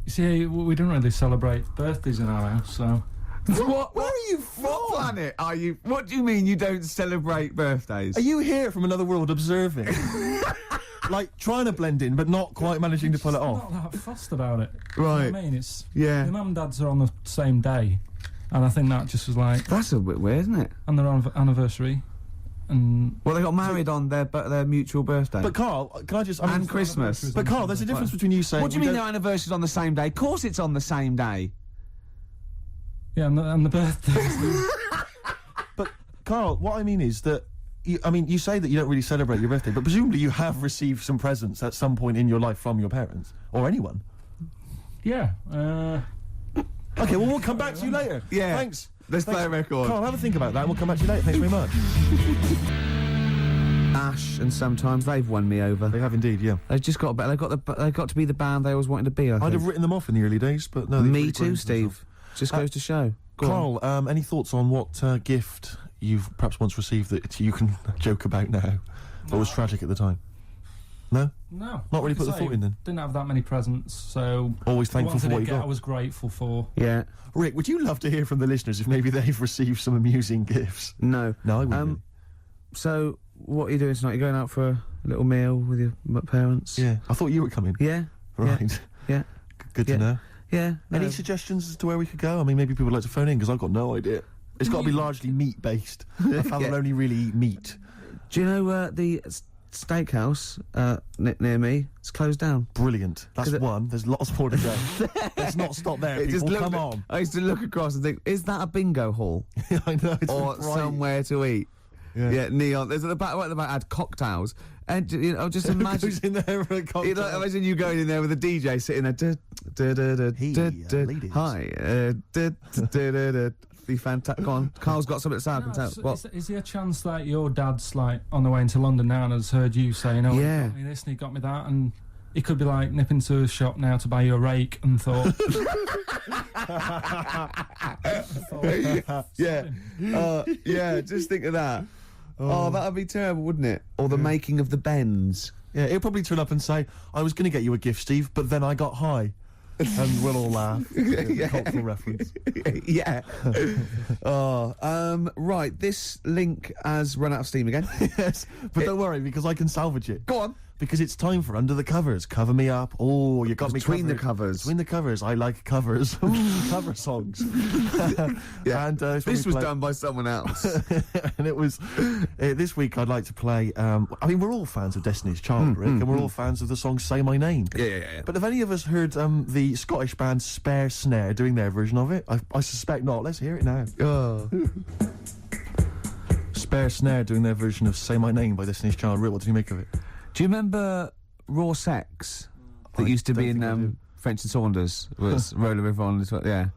You see, we don't really celebrate birthdays in our house, so... Where are you from? What planet are you? What do you mean you don't celebrate birthdays? Are you here from another world observing? Like, trying to blend in, but not quite managing to pull it off? Not that fussed about it. Right. You know what I mean? It's... Yeah. My mum and dad's are on the same day, and I think that just was like... That's a bit weird, isn't it? And their anniversary, and... Well, they got married on their mutual birthday. But Karl, can I just... I mean, and Christmas. But Karl, there's a difference between you saying... What do you mean their anniversary's on the same day? Of course it's on the same day. Yeah, and the birthday. But, Karl, what I mean is that... you say that you don't really celebrate your birthday, but presumably you have received some presents at some point in your life from your parents. Or anyone. Yeah, Okay, well, we'll come back to you later. Yeah. Thanks. Let's play a record. Karl, have a think about that and we'll come back to you later. Thanks very much. Ash and Sometimes, they've won me over. They have indeed, yeah. They've just got better. They got to be the band they always wanted to be, I think. I'd have written them off in the early days, but no. Me too, Steve. Just goes to show. Karl, any thoughts on what gift you've perhaps once received that you can joke about now, but was tragic at the time? No? No. Not really Like put I the say, thought in then? Didn't have that many presents, so... Always thankful for what you got. I was grateful for. Yeah. Rick, would you love to hear from the listeners if maybe they've received some amusing gifts? No. No, I wouldn't. So, what are you doing tonight? You going out for a little meal with your parents? Yeah. I thought you were coming. Yeah. Right. Yeah. Good to know. Yeah. Any suggestions as to where we could go? I mean, maybe people would like to phone in, because I've got no idea. It's got to be largely meat-based. A fella will only really eat meat. Do you know the steakhouse near me? It's closed down. Brilliant. That's one. There's lots more to go. Let's not stop there, people. Come on. I used to look across and think, is that a bingo hall? I know. It's Or bright. somewhere to eat? Yeah, neon. There's at the back. Right at the back had cocktails, and you know, just imagine. Who's in there for a cocktail? You know, imagine you going in there with a DJ sitting there. Ladies. Hi. Be fantastic. Go on, Karl's got something to say. I can tell. What? Is there a chance that your dad's like on the way into London now and has heard you saying, "Oh, Yeah. he got me this and he got me that," and he could be like nipping to a shop now to buy you a rake and thought, Yeah, just think of that. Oh, that'd be terrible, wouldn't it? Or the making of the Bends. Yeah, he'll probably turn up and say, I was going to get you a gift, Steve, but then I got high. And we'll all laugh. Yeah. Cultural reference. Yeah. Right, this link has run out of steam again. Yes, but don't worry, because I can salvage it. Go on. Because it's time for Under the Covers. Cover me up. Oh, you got me Between the covered. covers. Between the covers. I like covers. Cover songs. Yeah. And This was done by someone else. And it was this week I'd like to play I mean, we're all fans of Destiny's Child, Rick, and we're all fans of the song Say My Name. Yeah. But have any of us heard the Scottish band Spare Snare doing their version of it? I suspect not. Let's hear it now. Oh. Spare Snare doing their version of Say My Name by Destiny's Child. Rick, what did you make of it? Do you remember Raw Sex that I used to be don't think I do. in French and Saunders? Was Roller River on as well? Yeah.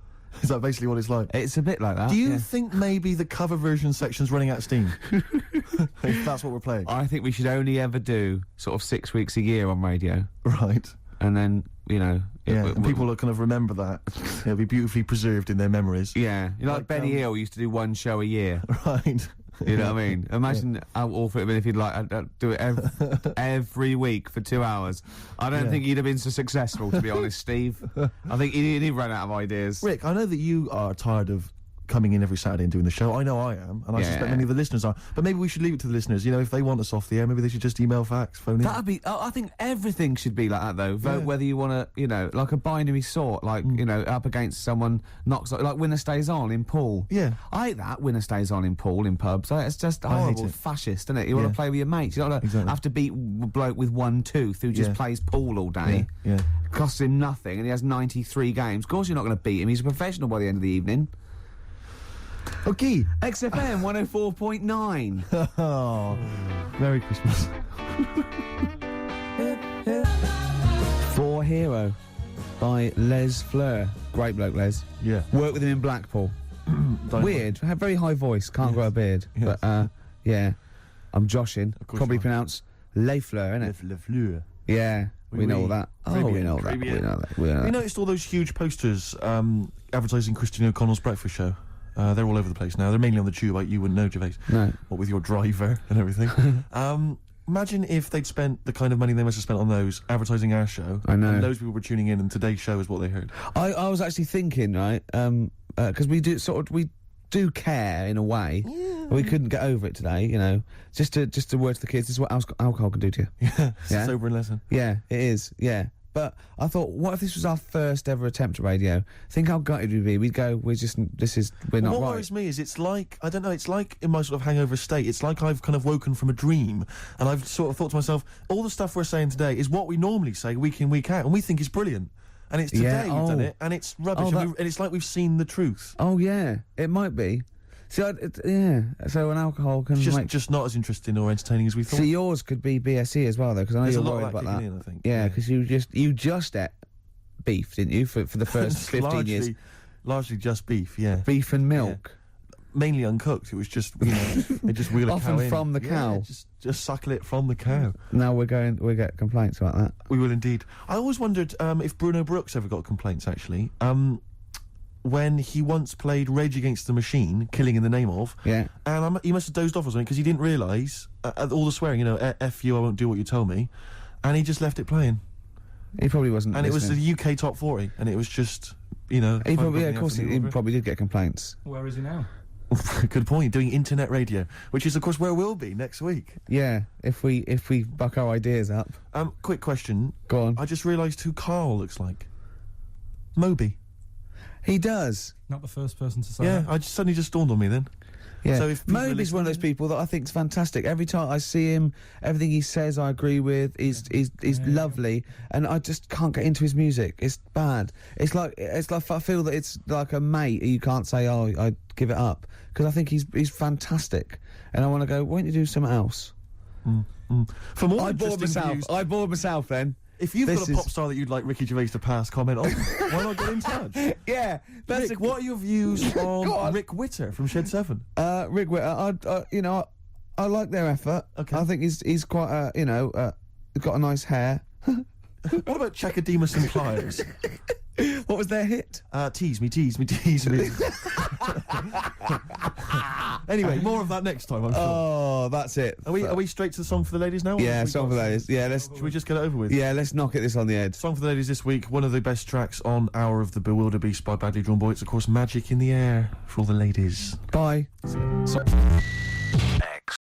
Is that basically what it's like? It's a bit like that. Do you yeah. think maybe the cover version section's running out of steam? If that's what we're playing. I think we should only ever do sort of 6 weeks a year on radio. Right. And then, you know... And people will kind of remember that. It'll be beautifully preserved in their memories. Yeah. You know, like Benny Hill used to do one show a year. Right. You know what I mean? Imagine how awful it'd been if he'd like do it every week for 2 hours. I don't think he'd have been so successful, to be honest, Steve. I think he'd run out of ideas. Rick, I know that you are tired of coming in every Saturday and doing the show. I know I am, and I suspect many of the listeners are. But maybe we should leave it to the listeners. You know, if they want us off the air, maybe they should just email, fax, phone in. That'd be. I think everything should be like that, though. Vote whether you want to, you know, like a binary sort, like you know, up against someone knocks like winner stays on in pool. Yeah, I hate that winner stays on in pool in pubs. It's just horrible, fascist, isn't it? You want to play with your mates. You don't have to beat a bloke with one tooth who just plays pool all day. Yeah, costs him nothing, and he has 93 games. Of course, you're not going to beat him. He's a professional by the end of the evening. Okay. XFM 104.9. Oh, Merry Christmas. For Hero by Les Fleur. Great bloke, Les. Yeah. Worked with him in Blackpool. Weird. Had very high voice. Can't grow a beard. Yes. But, yeah. I'm joshing. Probably pronounced Les Fleur, innit? Les Fleur. Yeah. We know all that. Très bien, We know très that. bien. We know that. We know You that. noticed all those huge posters advertising Christian O'Connell's breakfast show? They're all over the place now. They're mainly on the tube, like you wouldn't know, Gervais. No. What with your driver and everything. Imagine if they'd spent the kind of money they must have spent on those advertising our show. I know. And those people were tuning in, and today's show is what they heard. I was actually thinking, right, because we do care in a way. Yeah. We couldn't get over it today, you know. Just a word to the kids. This is what alcohol can do to you. Yeah, it's a sobering lesson. Yeah, it is. Yeah. But I thought, what if this was our first ever attempt at radio? Think how gutted we'd be. We'd go, we're not What right. worries me is it's like, I don't know, it's like in my sort of hangover state, it's like I've kind of woken from a dream, and I've sort of thought to myself, all the stuff we're saying today is what we normally say week in, week out, and we think is brilliant. And it's today we've done it, and it's rubbish, and it's like we've seen the truth. Oh, yeah, it might be. See, so an alcohol can It's just not as interesting or entertaining as we thought. See, yours could be BSE as well, though, because I know you're worried about that. I think. Yeah, because you just ate beef, didn't you, for the first 15 years? Largely just beef, yeah. Beef and milk. Yeah. Mainly uncooked. It was just, you know, they just wheel a Often cow in. from the cow. Just suckle it from the cow. Now we get complaints about that. We will indeed. I always wondered if Bruno Brooks ever got complaints, actually. When he once played Rage Against the Machine, Killing in the Name of, and he must have dozed off or something, because he didn't realise all the swearing, you know, F you, I won't do what you tell me, and he just left it playing. He probably wasn't And listening. it was the UK Top 40, and it was just, you know... He probably, of course, he probably did get complaints. Where is he now? Good point, doing internet radio, which is, of course, where we'll be next week. Yeah, if we buck our ideas up. Quick question. Go on. I just realised who Karl looks like. Moby. He does. Not the first person to say Yeah, that. suddenly just dawned on me then. Yeah. So if people are Moby's one of those listening- people that I think is fantastic. Every time I see him, everything he says I agree with. He's lovely, and I just can't get into his music. It's bad. It's like I feel that it's like a mate you can't say, oh, I give it up, because I think he's fantastic, and I want to go, why don't you do something else? For more I bored myself then. If you've got a pop star that you'd like Ricky Gervais to pass comment on, why not get in touch? Yeah, that's Rick, what are your views on Rick Witter from Shed 7? Rick Witter, I like their effort. Okay. I think he's quite got a nice hair. What about Chakademus and Pliers? What was their hit? Tease me, tease me, tease me. Anyway, more of that next time, I'm sure. Oh, that's it. Are we straight to the song for the ladies now? Yeah, song for the ladies. Yeah, Should we just get it over with? Yeah, let's knock this on the head. Song for the ladies this week, one of the best tracks on Hour of the Bewilderbeast by Badly Drawn Boy. It's, of course, Magic in the Air for all the ladies. Bye. So